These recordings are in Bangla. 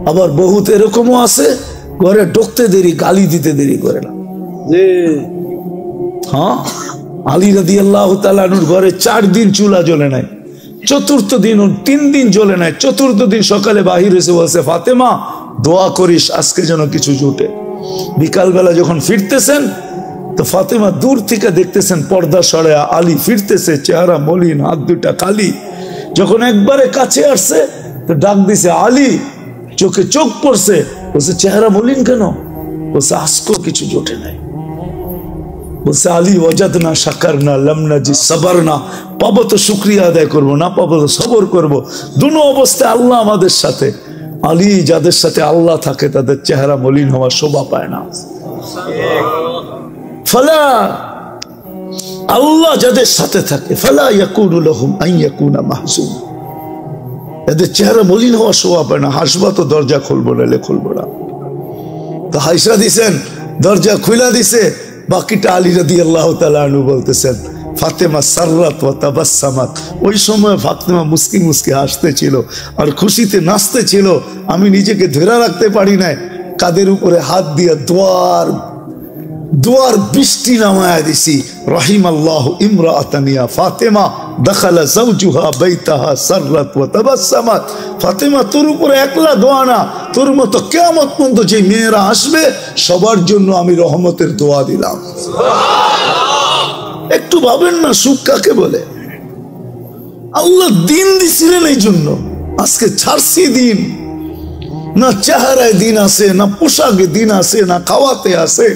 আবার বহুত এরকমও আছে ঘরে ঢুকতে দেরি, গালি দিতে দেরি করে না। হ্যাঁ, আলী রাদিয়াল্লাহু তাআলা আনহুর ঘরে 4 দিন চুলা জ্বলে নাই, চতুর্থ দিন 3 দিন জ্বলে নাই, চতুর্থ দিন সকালে বাহির হয়েছে, বলছে ফাতেমা দোয়া করিস আজকে যেন কিছু জুটে। বিকালবেলা যখন ফিরতেছেন তো ফাতেমা দূর থেকে দেখতেছেন পর্দা সরায়া আলী ফিরতেছে, চেহারা মলিন, হাত দুটা খালি। যখন একবারে কাছে আসছে তো ডাক দিছে আলী, চোখে চোখ পড়ছে, বলছে চেহারা মলিন কেন? বলছে আজকেও কিছু জোটে নাই। বলছে আলী ওয়াজাদনা শাকারনা লামনা জি সাবারনা, পাবো তো শুকরিয়া আদায় করবো, না পাবো তো সবর করবো। দুনো অবস্থায় আল্লাহ আমাদের সাথে। আলী যাদের সাথে আল্লাহ থাকে তাদের চেহারা মলিন হওয়া শোভা পায় না। ফালা, আল্লাহ যাদের সাথে থাকে ফালা ইয়াকুনু লাহুম আন ইয়াকুনা মাহজুন, এদের চেহারা মলিন হওয়া শোভা পায় না। হাসবা তো দরজা খুলবো না, খুলবো না। তো হাইসা দিছেন, দরজা খুলা দিছে, বাকিটা আলী রাদিয়াল্লাহু তাআলা আনহু বলতেছেন ফাতেমা সাররাত ওয়া তাবাসসামাত। ওই সময় ফাতেমা মুস্কি মুস্কি হাসতেছিল আর খুশিতে নাচতেছিল। আমি নিজেকে ধরে রাখতে পারি নাই, কাদের উপরে হাত দিয়া দোয়ার বৃষ্টি নামায়া দিছি। রাহিমাল্লাহু ইমরাআতান ইয়া ফাতেমা দাখালা যাওজুহা বাইতাহা সাররাত ওয়া তাবাসসামাত। ফাতেমা তোর উপরে একলা দোয়া না, তোর মতো কিয়ামত পর্যন্ত যে মেয়েরা আসবে সবার জন্য আমি রহমতের দোয়া দিলাম। একটু ভাবেন না সুখ কাকে বলে? আল্লাহ দিন দিছিলেন এই জন্য। আজকে ছাড়ছি দিন, না চেহারায় দিন আছে, না পোশাকে দিন আছে, না খাওয়াতে আছে,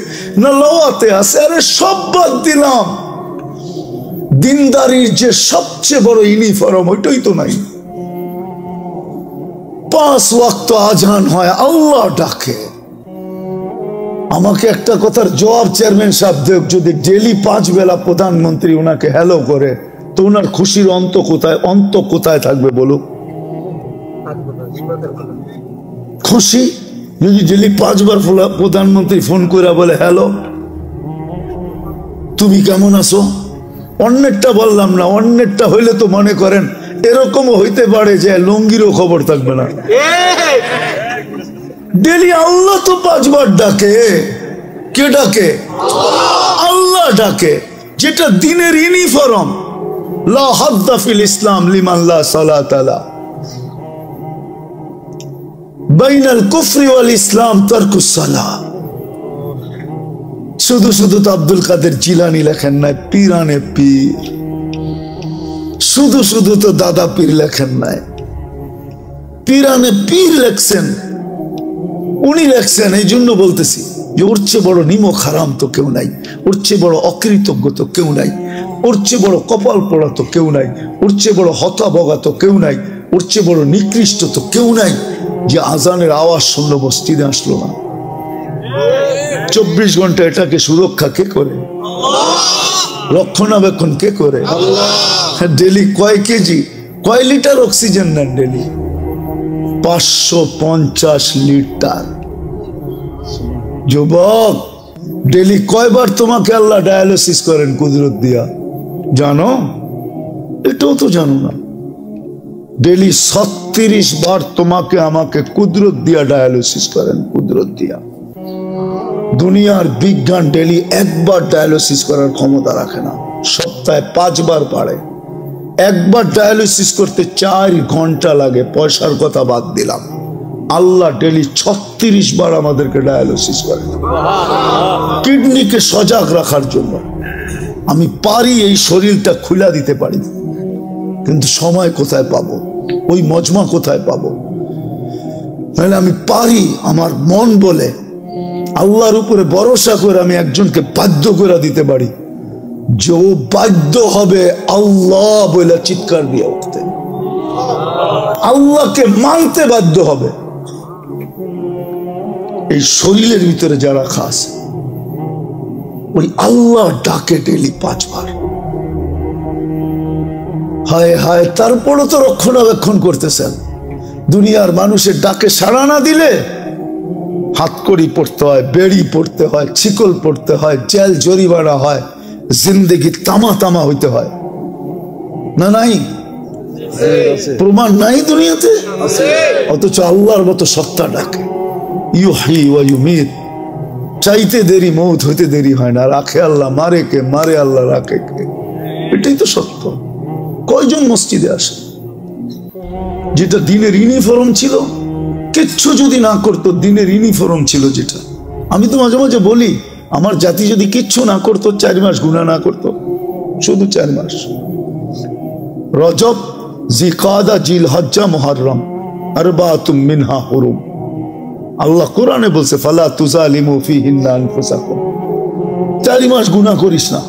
না লওয়াতে আছে। আরে সব বাদ দিলাম। দিনদারির যে সবচেয়ে বড় ইউনিফর্ম ওইটাই তো নাই। 5 ওয়াক্ত আজান হয়, আল্লাহ ডাকে। আমাকে একটা কথার জবাব চেয়ারম্যান সাহেব দেব, যদি ডেলি 5 বেলা প্রধানমন্ত্রী ওনাকে হ্যালো করে তো ওনার খুশির অন্ত কোথায়? অন্ত কোথায় থাকবে বলুক? খুশি যদি ডেলি 5 বার প্রধানমন্ত্রী ফোন করে বলে হ্যালো তুমি কেমন আছো? অন্যেরটা বললাম না, অন্যেরটা হইলে তো মনে করেন এরকমও হইতে পারে যে লুঙ্গিরও খবর থাকবে না। ডেলি আল্লাহ তো 5 বার ডাকে। কে ডাকে? আল্লাহ ডাকে, যেটা দিনের ইউনিফর্ম। লা হাদ্দা ফিল ইসলাম লিমান লা সালাত লা, বাইনাল কুফরি ওয়াল ইসলাম তারকুস সালাহ। শুধু শুধু তো আব্দুল কাদের জিলানী লেখেন নাই পীরানে পীর, শুধু শুধু তো দাদা পীর লেখেন নাই, পীরানে পীর লেখছেন। উনি লেখছেন, এই জন্য বলতেছি যে ওর চেয়ে বড় নিমক হারাম তো কেউ নাই, ওর চেয়ে বড় অকৃতজ্ঞ তো কেউ নাই, ওর চেয়ে বড় কপাল পোড়া তো কেউ নাই, ওর চেয়ে বড় হতাবগা তো কেউ নাই, ওর চেয়ে বড় নিকৃষ্ট তো কেউ নাই যে আজানের আওয়াজ শুনলো মসজিদে আসলো না। 24 ঘন্টা এটাকে সুরক্ষা কে করে? রক্ষণাবেক্ষণ কে করে? ডেলি কয় কেজি কয় লিটার অক্সিজেন নেন? Daily 550 litre. যুবক, ডেলি কয়বার তোমাকে আল্লাহ ডায়ালিসিস করেন কুদরত দিয়া জানো? এটাও তো জানো না। ডেলি 36 বার তোমাকে আমাকে কুদরত দিয়া ডায়ালিসিস করেন, কুদরত দিয়া। দুনিয়ার বিজ্ঞান ডেলি 1 বার ডায়ালিসিস করার ক্ষমতা রাখে না, সপ্তাহে 5 বার পারে। 1 বার ডায়ালিসিস করতে 4 ঘন্টা লাগে, পয়সার কথা বাদ দিলাম। আল্লাহ ডেলি 36 বার আমাদেরকে ডায়ালিসিস করেন কিডনিকে সজাগ রাখার জন্য। আমি পারি এই শরীরটা খুলে দিতে পারি, কিন্তু সময় কোথায় পাবো? ওই মজমা কোথায় পাবো? তাহলে আমি পারি, আমার মন বলে আল্লাহর উপরে ভরসা করে আমি একজনকে বাধ্য করে দিতে পারি যে ও বাধ্য হবে আল্লাহ বলে চিৎকার দিয়ে উঠতে, আল্লাহকে মানতে বাধ্য হবে। এই শরীরের ভিতরে যারা খাস ওই আল্লাহ ডাকে ডেলি 5 বার। হায় হায়, তারপরও তো রক্ষণাবেক্ষণ করতেছেন। দুনিয়ার মানুষের ডাকে সাড়া না দিলে হাতকড়ি পড়তে হয়, বেড়ি পড়তে হয়, ছিকল পড়তে হয়, জেল জরিমানা হয়, জিন্দেগি তামা তামা হইতে হয় না? নাই? প্রমাণ নাই দুনিয়াতে, অথচ আল্লাহর মতো সত্তা ডাকে ইউহি ওয়া ইউমিত। চাইতে দেরি মৌত হইতে দেরি হয় না। রাখে আল্লাহ, মারে কে? মারে আল্লাহ, রাখে কে? এটাই তো সত্য। কয়জন মসজিদে আসে? যেটা দিনের ইউনিফর্ম ছিল, কিচ্ছু যদি না করতো, দিনের ইউনিফর্ম ছিল যেটা। আমি তো মাঝে মাঝে বলি, আমার জাতি যদি কিচ্ছু না করতো, 4 মাস গুনাহ না করতো, শুধু 4 মাস, রজব, জিকাদা, জিলহজ্জা, মুহররম, আরবাতুম মিনহা হুরুম। আল্লাহ কোরআনে বলছে ফালা তুজালিমু ফিহিন্না আনফুসাকুম, 4 মাস গুনাহ করিস না।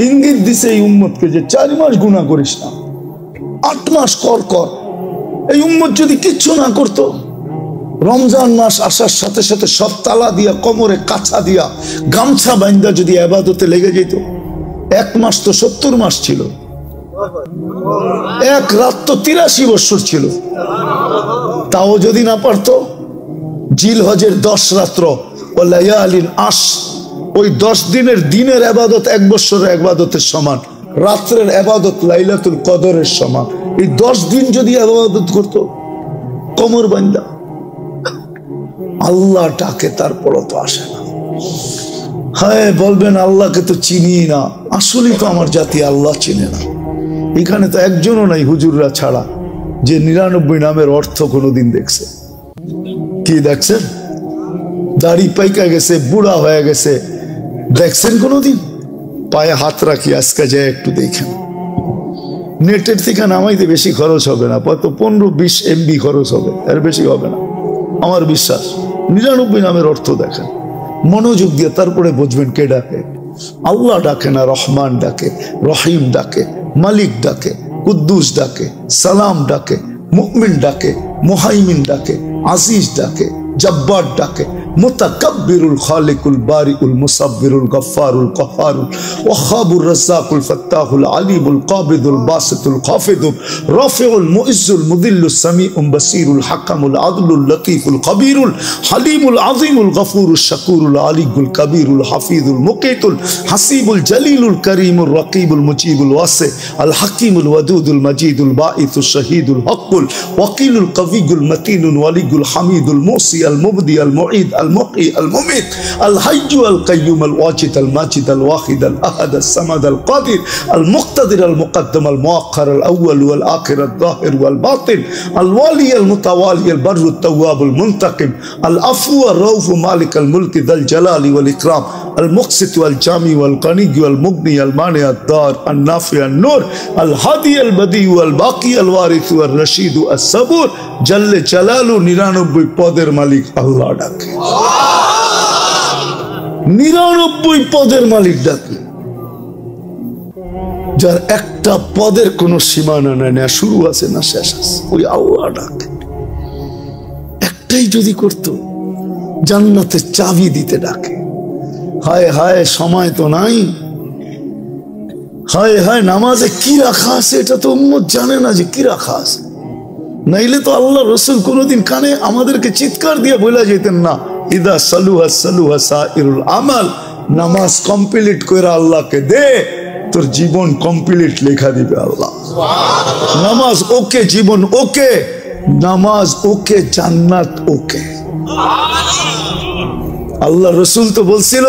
ইঙ্গিত দিছে এই উম্মতকে যে 4 মাস গুনাহ করিস না, 8 মাস কর। এই উম্মত যদি কিচ্ছু না করতো, রমজান মাস আসার সাথে সাথে সব তালা দিয়া, কোমরে কাছা দিয়া, গামছা বাইন্দা যদি ইবাদতে লেগে যেত, 1 মাস তো 70 মাস ছিল, 1 রাত তো 83 বছর ছিল। তাও যদি না পারতো, জিলহজের 10 রাত্র ও লায়ালিন আশ, ওই 10 দিনের দিনের ইবাদত 1 বছরের ইবাদতের সমান, রাত্রের ইবাদত লাইলাতুল কদরের সমান। এই 10 দিন যদি ইবাদত করতো কোমর বান্দা, আল্লাহ ডাকে, তারপরও তো আসে না। হ্যাঁ, বলবেন আল্লাহকে তো চিনি না। আসলেই তো আমার জাতি আল্লাহ চিনে না। এখানে তো একজনও নাই হুজুররা ছাড়া যে 99 নামের অর্থ কোনোদিন দেখছে। কি দেখছেন? দাড়ি পাইকা গেছে, বুড়া হয়ে গেছে, দেখছেন কোনোদিন? পায়ে হাত রাখি, আজকে যায় একটু দেখেন। নেটের থেকে নামাইতে বেশি খরচ হবে না, হয়তো 15-20 MB খরচ হবে, এর বেশি হবে না আমার বিশ্বাস। 99 নামের অর্থ দেখেন, মনোযোগ দিয়ে, তারপরে বুঝবেন কে ডাকে। আল্লাহ ডাকে না, রহমান ডাকে, রহিম ডাকে, মালিক ডাকে, কুদ্দুস ডাকে, সালাম ডাকে, মুমিন ডাকে, মুহাইমিন ডাকে, আজিজ ডাকে, জব্বার ডাকে, মুতাকাব্বিরুল খালিকুল বারিউল মুসাব্বিরুল গফফারুল কহারুল ওয়াহাবুর রাজ্জাকুল ফাত্তাহুল আলিমুল কাবিদুল বাসিতুল খাফিদুল রাফিউল মুইজ্জুল মুদিল্লুস সামিউম বাসিরুল হাকামুল আদলুল লতীফুল কবিরুল হালিমুল আযীমুল গফুরুশ শাকুরুল আলিকুল কবিরুল হাফিজুল মুকিতুল হাসিবুল জলিলুল করিমুল রকিবুল মুজিবুল ওয়াসি আল হাকিমুল ওয়াদুদুল মজিদুল বাঈসুশ শহীদুল হকুল ওয়াকিলুল কবিগুল মতিনুল ওয়ালিগুল হামিদুল মুসি আল মুবদি আল মুঈদ المقي المميت الحي القيوم الواجد الماجد الواحد الأحد الصمد القادر المقتدر المقدم المؤخر الأول والآخر الظاهر والباطن الوالي المتوالي البر التواب المنتقم العفو الرؤوف مالك الملك ذا الجلال والإكرام المقسط والجامع والغني والمغني المانع الضار النافع النور الهادي البديع والباقي الوارث والرشيد الصبور جل جلاله 99 পদের মালিক আল্লাহ ডাকে। 99 পদের মালিক ডাকে, যার একটা পদের কোন সীমানা নাই, না শুরু আছে না শেষ আছে, ওই আল্লাহ ডাকে। একটাই যদি করতো, জান্নাতের চাবি দিতে ডাকে। হায় হায়, সময় তো নাই। হায় হায়, নামাজে কি রাখা আছে এটা তো উম্মত জানে না যে কি রাখা আছে। নাইলে তো আল্লাহ রসুল কোনোদিন কানে আমাদেরকে চিৎকার দিয়ে বলে যেতেন না, ইদা সালুহা সালুহা সাইরুল আমাল, নামাজ কমপ্লিট করে আল্লাহকে দে, তোর জীবন কমপ্লিট লেখা দিবে আল্লাহ। নামাজ ওকে, জীবন ওকে, নামাজ ওকে, জান্নাত ওকে। আল্লাহ রসুল তো বলছিল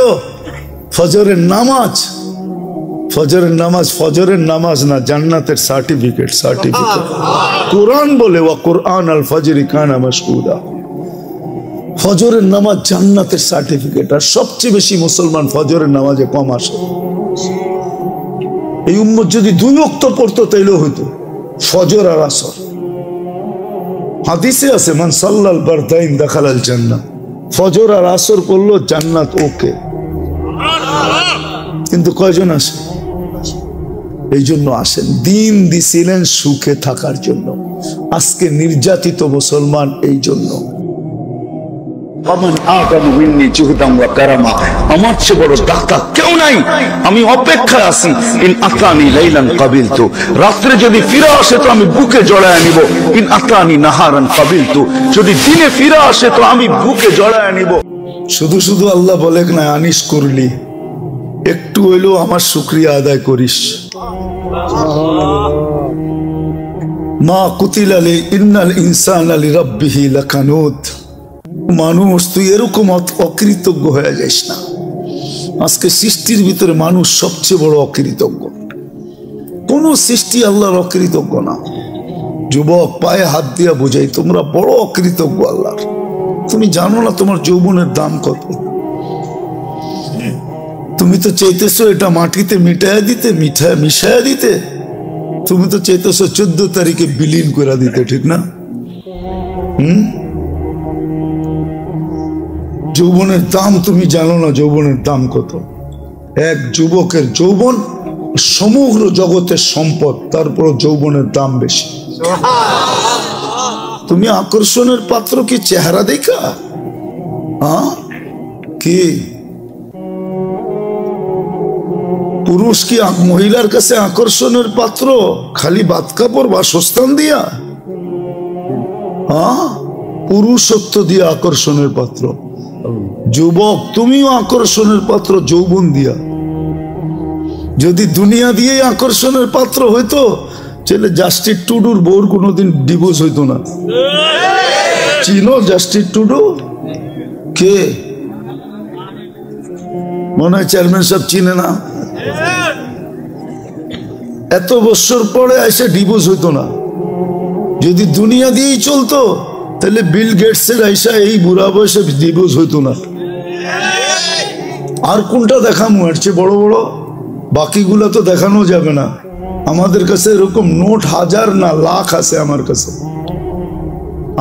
ফজরের নামাজ, ফজরের নামাজ, ফজরের নামাজ না, জান্নাতের সার্টিফিকেট। কোরআন বলে ওয়া কুরআন আল ফজরি কানা মাশহুদা, ফজরের নামাজ জান্নাতের সার্টিফিকেট। আর সবচেয়ে বেশি মুসলমান ফজরের নামাজে কম আসে। এই উম্মত যদি 2 ওয়াক্ত পড়তো তাইলেও হইতো, ফজর আর আসর। হাদিসে আছে মান সাল্লাল বারদাইন দাখালাল জান্নাহ, ফজর আর আসর পড়লো জান্নাত ওকে। কিন্তু কয়জন আসে? এই জন্য আসেন, দিন দিছিলেন সুখে থাকার জন্য। আজকে নির্যাতিত মুসলমান এই জন্য। আমার চেয়ে বড় দাতা কেউ নাই, আমি অপেক্ষায় আছি। ইন আতানি লাইলান কাবিলতু, রাত্রে যদি ফিরে আসে তো আমি বুকে জড়ায় নিব। ইন আতানি নাহারান কাবিলতু, যদি দিনে ফিরে আসে তো আমি বুকে জড়ায় নিব। শুধু শুধু আল্লাহ বলে না আনিস করলি, একটু হইলেও আমার শুকরিয়া আদায় করিস। মা কুতিলা ইন্নাল ইনসানা লিরাব্বিহি লাকানুত। মানুষ তুই এরকম অকৃতজ্ঞ হয়ে যাস না। আজকে সৃষ্টির ভিতরে মানুষ সবচেয়ে বড় অকৃতজ্ঞ। কোন সৃষ্টি আল্লাহর অকৃতজ্ঞ না। যুবক পায়ে হাত দিয়া বোঝাই, তোমরা বড় অকৃতজ্ঞ আল্লাহর। তুমি জানো না তোমার যৌবনের দাম কত। তুমি তো চাইতেছো এটা মাটিতে মিটাইয়া দিতে, মিশাইয়া দিতে। তুমি তো চাইতেছো 14 তারিখে বিলীন করে দিতে, ঠিক না? যৌবনের দাম তুমি জানো না, যৌবনের দাম কত। এক যুবকের যৌবন সমগ্র জগতের সম্পদ, তারপর যৌবনের দাম বেশি। তুমি আকর্ষণের পাত্র কি চেহারা দেখা? কি পুরুষ কি মহিলার কাছে আকর্ষণের পাত্র খালি বাদ কাপড় বাসস্থান দিয়া? পুরুষত্ব দিয়ে আকর্ষণের পাত্র। যুবক তুমিও আকর্ষণের পাত্র যৌবন দিয়া। যদি দুনিয়া দিয়ে আকর্ষণের পাত্র হইতো, তাহলে জাস্টিস টুডুর বউর কোনোদিন ডিভোর্স হইতো না। চিনো জাস্টিস টুডু? কে? মনে হয় চেয়ারম্যান সাহেব চিনে না। এত বছর পরে এসে ডিভোর্স হইতো না। যদি দুনিয়া দিয়েই চলতো, তাহলে বিল গেটসের আইসা এই বুড়া বয়সে ডিভোর্স হইতো না। আর কোনটা দেখামু এর চেয়ে বড় বড়? বাকিগুলা তো দেখানো যাবে না। আমাদের কাছে এরকম নোট হাজার না লাখ আছে আমার কাছে।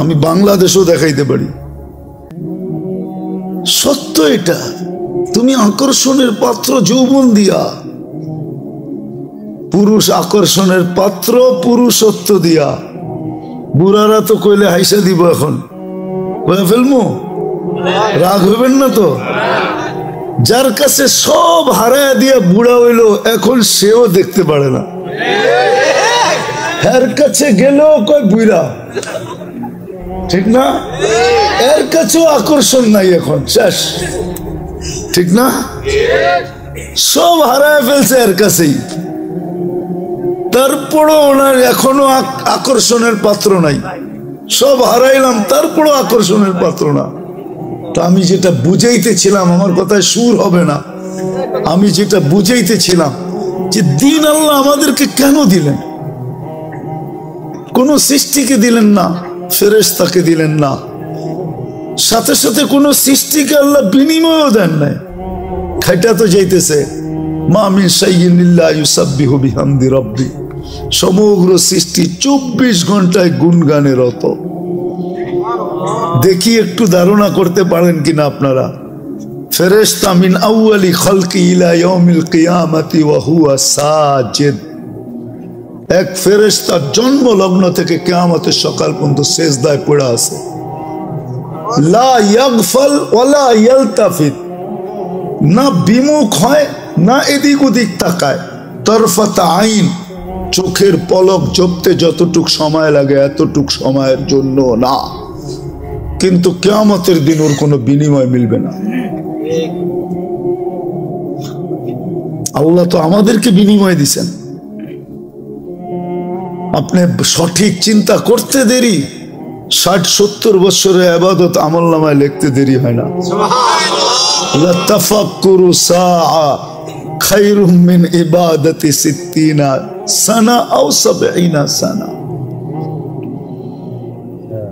আমি বাংলাদেশও দেখাইতে পারি। সত্য এটা। তুমি আকর্ষণের পাত্র যৌবন দিয়া। পুরুষ আকর্ষণের পাত্র পুরুষত্ব দিয়া। বুড়ারা তো কইলে হাইসা দিব, এখন কয়ে ফেলবো, রাগ হইবেন না তো? যার কাছে সব হারায় দিয়া বুড়া হইলো, এখন সেও দেখতে পারে না। এর কাছে গেলেও কয় বুড়া, ঠিক না? এর কাছেও আকর্ষণ নাই, এখন শেষ, ঠিক না? সব হারায় ফেলছে এর কাছেই, তারপরও ওনার এখনো আকর্ষণের পাত্র নাই। সব হারাইলাম, তারপরও আকর্ষণের পাত্র না। তো আমি যেটা বুঝাইতেছিলাম, আমার কথায় সুর হবে না, আমি যেটা বুঝাইতেছিলাম যে দিন আল্লাহ আমাদেরকে কেন দিলেন? কোন সৃষ্টিকে দিলেন না, ফেরেশতাকে দিলেন না, সাথে সাথে কোন সৃষ্টিকে আল্লাহ বিনিময়ও দেন নাই। খাইটা তো যাইতেছে, মা মিন শাইইন ইল্লা ইউসাব্বিহু বিহামদি রাব্বি। সমগ্র সৃষ্টি 24 ঘন্টায় গুণগানে রত। দেখি একটু ধারণা করতে পারেন কিনা আপনারা। ফেরেশতা মিন আউয়ালি খালকি ইলা ইয়াউমিল কিয়ামাতি ওয়া হুয়া সাজিদ। এক ফেরেশতা জন্ম লগ্ন থেকে কিয়ামতের সকাল পর্যন্ত সিজদায় পড়ে আছে। লা ইয়াগফাল ওয়ালা ইয়ালতাফিত, না বিমুখ হয় না এদিক ওদিক তাকায়। তরফাত আইন, চোখের পলক জপতে যতটুক সময় লাগে এতটুক সময়ের জন্য না। কিন্তু কিয়ামতের দিন ওর কোনো বিনিময় মিলবে না। আল্লাহ তো আমাদেরকে বিনিময় দিছেন। আপনি সঠিক চিন্তা করতে দেরি, 60-70 বছরের ইবাদত আমলনামায় লিখতে দেরি হয় না। লা তাফাক্কুরু সাআ খায়রুম মিন ইবাদাতি 60 সানা আও 70 সানা।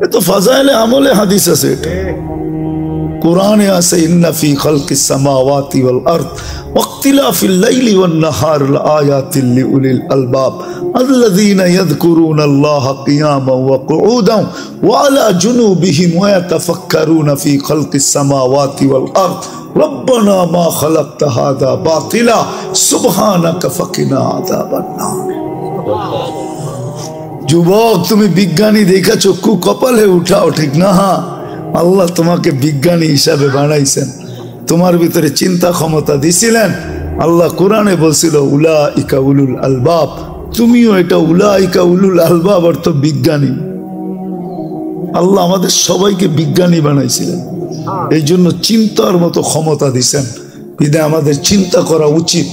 এ তো ফাজাইলে আমলে হাদিস আছে, এটা কোরআনে আছে। ইন্না ফি খালকিস সামাওয়াতি ওয়াল আরদ ওয়াক্তিলাফিল লাইলি ওয়ান নাহার লাআয়াতিল লিউলিল আলবাব আল্লাযীনা ইয়াযকুরুনাল্লাহা কিয়ামান ওয়া কুউদান ওয়া আলা জুনুবিহিম ওয়া ইয়াতাফাক্কারুনা ফি খালকিস সামাওয়াতি ওয়াল আরদ রব্বানা মা খালাকতা হাযা বাতিলা সুবহানাকা ফাকিনা আযাবান নার। যুবক, তুমি বিজ্ঞানী দেখা চক্ষু কপালে উঠাও, ঠিক না? আল্লাহ তোমাকে বিজ্ঞানী হিসাবে বানাইছেন, তোমার ভিতরে চিন্তা ক্ষমতা দিছিলেন। আল্লাহ কোরআনে বলছিল উলাইকা উলুল আলবাব। তুমিও এটা উলাইকা উলুল আলবাব অর্থ বিজ্ঞানী। আল্লাহ আমাদের সবাইকে বিজ্ঞানী বানাইছিলেন, এই জন্য চিন্তার মতো ক্ষমতা দিছেন। বিধায় আমাদের চিন্তা করা উচিত,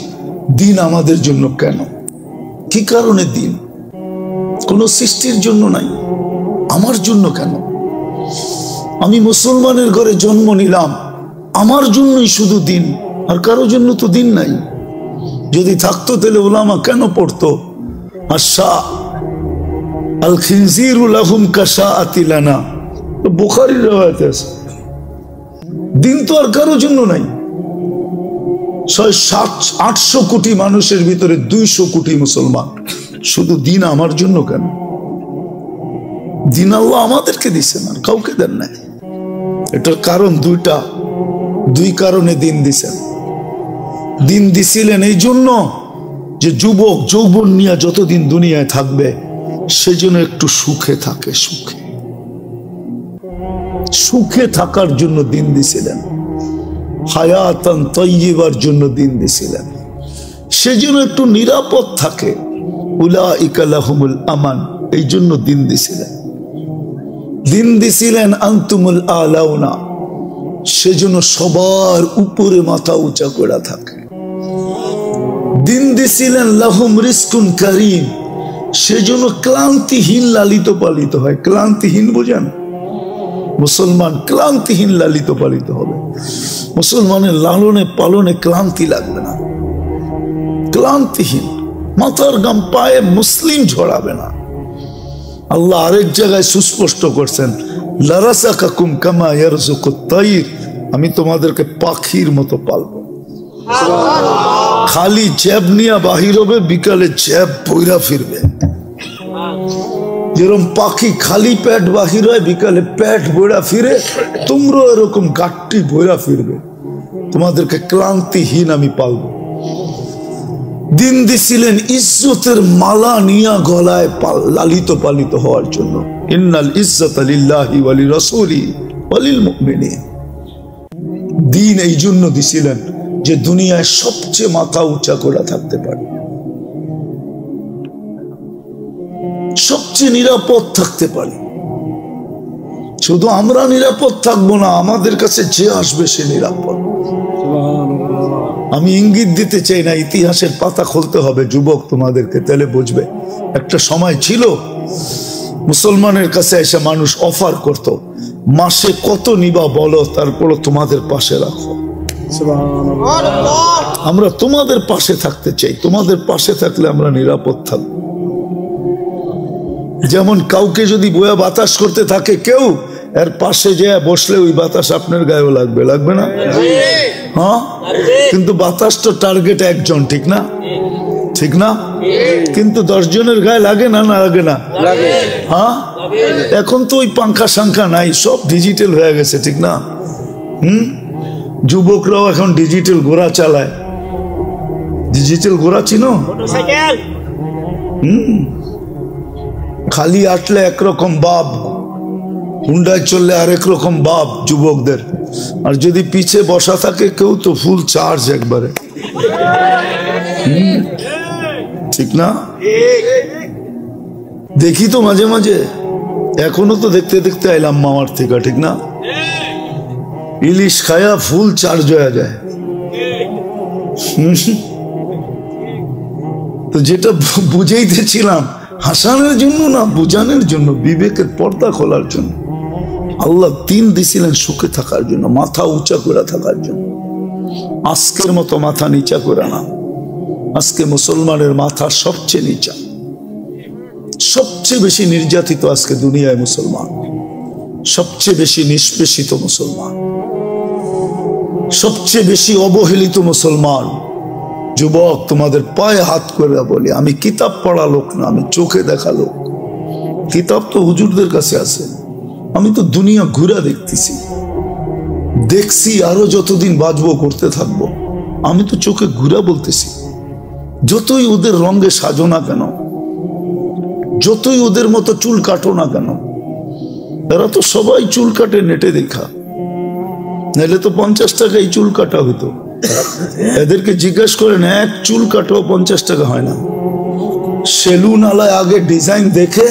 দিন আমাদের জন্য কেন, কি কারণে দিন, কোনো সৃষ্টির জন্য নাই। আমার জন্য কেন? আমি মুসলমানের ঘরে জন্ম নিলাম, আমার জন্যই শুধু দিন, আর কারো জন্য তো দিন নাই। যদি থাকতো তাহলে উলামা কেন পড়তো আশা আল খিনজিরু লাহুম কাশাআতি লানা, বুখারীর riwayat আছে। দিন তো আর কারো জন্য নাই। 600-800 কোটি মানুষের ভিতরে 200 কোটি মুসলমান, শুধু দিন আমার জন্য কেন? দিন আল্লাহ আমাদেরকে দিছেন, আর কাউকে দেন নাই। এটার কারণ দুইটা, দুই কারণে দিন দিছেন। দিন দিছিলেন এই জন্য যে যুবক যৌবন নিয়ে যতদিন দুনিয়ায় থাকবে সেজন্য একটু সুখে থাকে, সুখে সুখে থাকার জন্য দিন দিছিলেন। হায়াতান তাইয়্যিবার জন্য দিন দিছিলেন, সেজন্য একটু নিরাপদ থাকে। উলাইকা লাহুমুল আমান, এই জন্য দিন দিছিলেন। দিন দিছিলেন আনতুমুল আলাউনা, সেজন্য সবার উপরে মাথা উঁচা করে থাকে। দিন দিছিলেন লাহুম রিজকুন কারীম, সেজন্য ক্লান্তিহীন লালিত পালিত হয়। ক্লান্তিহীন বোঝেন? মুসলমান ক্লান্তিহীন লালিত পালিত হবে। মুসলমানের লালনে পালনে ক্লান্তি লাগবে না, ক্লান্তিহীন, মাথার গাম পায়ে মুসলিম ঝরাবে না। আল্লাহ আরেক জায়গায় সুস্পষ্ট করছেন, লারাসাকাকুম কামা ইয়ারযুকুত তাইর, আমি তোমাদেরকে পাখির মতো পালবো। খালি জ্যাব নিয়ে বাহির হবে, বিকালে জ্যাব বইরা ফিরবে। যেরকম পাখি খালি পেট বাহির হয়, বিকালে পেট বইরা ফিরে, তোমরা এরকম গাট্টি বইরা ফিরবে। তোমাদেরকে ক্লান্তিহীন আমি পালবো। দিন দিছিলেন ইজ্জতের মালা নিয়া গলায় লালিত পালিত হওয়ার জন্য। ইন্নাল ইজ্জাতা লিল্লাহি ওয়া লিরাসূলিহি ওয়া লিল মুমিনিন। দিন এই জন্য দিছিলেন যে দুনিয়ায় সবচেয়ে মাথা উঁচা করে থাকতে পারে, সবচেয়ে নিরাপদ থাকতে পারি। শুধু আমরা নিরাপদ থাকবো না, আমাদের কাছে যে আসবে সে নিরাপদ। আমি ইঙ্গিত দিতে চাই না, ইতিহাসের পাতা খুলতে হবে যুবক তোমাদেরকে, তাহলে বুঝবে। একটা সময় ছিল মুসলমানের কাছে এসে মানুষ অফার করত, মাসে কত নিবা বলো, তারপরও তোমাদের পাশে রাখো। আমরা তোমাদের পাশে থাকতে চাই, তোমাদের পাশে থাকলে আমরা নিরাপদ থাকবো। যেমন কাউকে যদি বয়া বাতাস করতে থাকে কেউ, এর পাশে যে বসলে ওই বাতাস আপনার গায়েও লাগবে, লাগবে না? হ্যাঁ, কিন্তু বাতাস তো টার্গেট একজন, ঠিক না? ঠিক না? কিন্তু 10 জনের গায়ে লাগে না, না লাগে না? হ্যাঁ, এখন তো ওই পাঙ্খা সাংখা নাই, সব ডিজিটাল হয়ে গেছে, ঠিক না? যুবকরাও এখন ডিজিটাল ঘোড়া চালায়। ডিজিটাল ঘোড়া চিনো? খালি আটলে একরকম বাপ, হুন্ডায় চললে আরেক রকম বাপ যুবকদের, আর যদি পিছে বসা থাকে কেউ তো ফুল চার্জ একবারে, ঠিক না? দেখি তো মাঝে মাঝে, এখনো তো দেখতে দেখতে আইলাম মামার থেকে, ঠিক না? ইলিশ খায়া ফুল চার্জ হয়ে যায়। তো যেটা বুঝাইতেছিলাম, হাসানের জন্য না, বুঝানোর জন্য, বিবেকের পর্দা খোলার জন্য। আল্লাহ দিন দিছিলেন সুখে থাকার জন্য, মাথা উঁচা করে থাকার জন্য। আজকের মতো মাথা নিচা করে না। আজকে মুসলমানের মাথা সবচেয়ে নিচা, সবচেয়ে বেশি নির্যাতিত আজকে দুনিয়ায় মুসলমান, সবচেয়ে বেশি নিষ্পেষিত মুসলমান, সবচেয়ে বেশি অবহেলিত মুসলমান। যুবক, তোমাদের পায়ে হাত করে বলি, আমি কিতাব পড়া লোক না, আমি চোখে দেখা লোক। কিতাব তো হুজুরদের কাছে আছে, আমি তো দুনিয়া ঘুরা দেখতেছি, দেখছি, আরো যতদিন বাঁচবো করতে থাকবো। আমি তো চোখে ঘুরা বলতেছি। যতই ওদের রঙে সাজো না কেন, যতই ওদের মতো চুল কাটো না কেন, এরা তো সবাই চুল কাটে নেটে দেখা, নাহলে তো 50 টাকায় চুল কাটা হইতো। এদেরকে জিজ্ঞাসা করেন, এক চুল কাটো 50 টাকা হয় না। সেলুন আলায় আগে ডিজাইন দেখে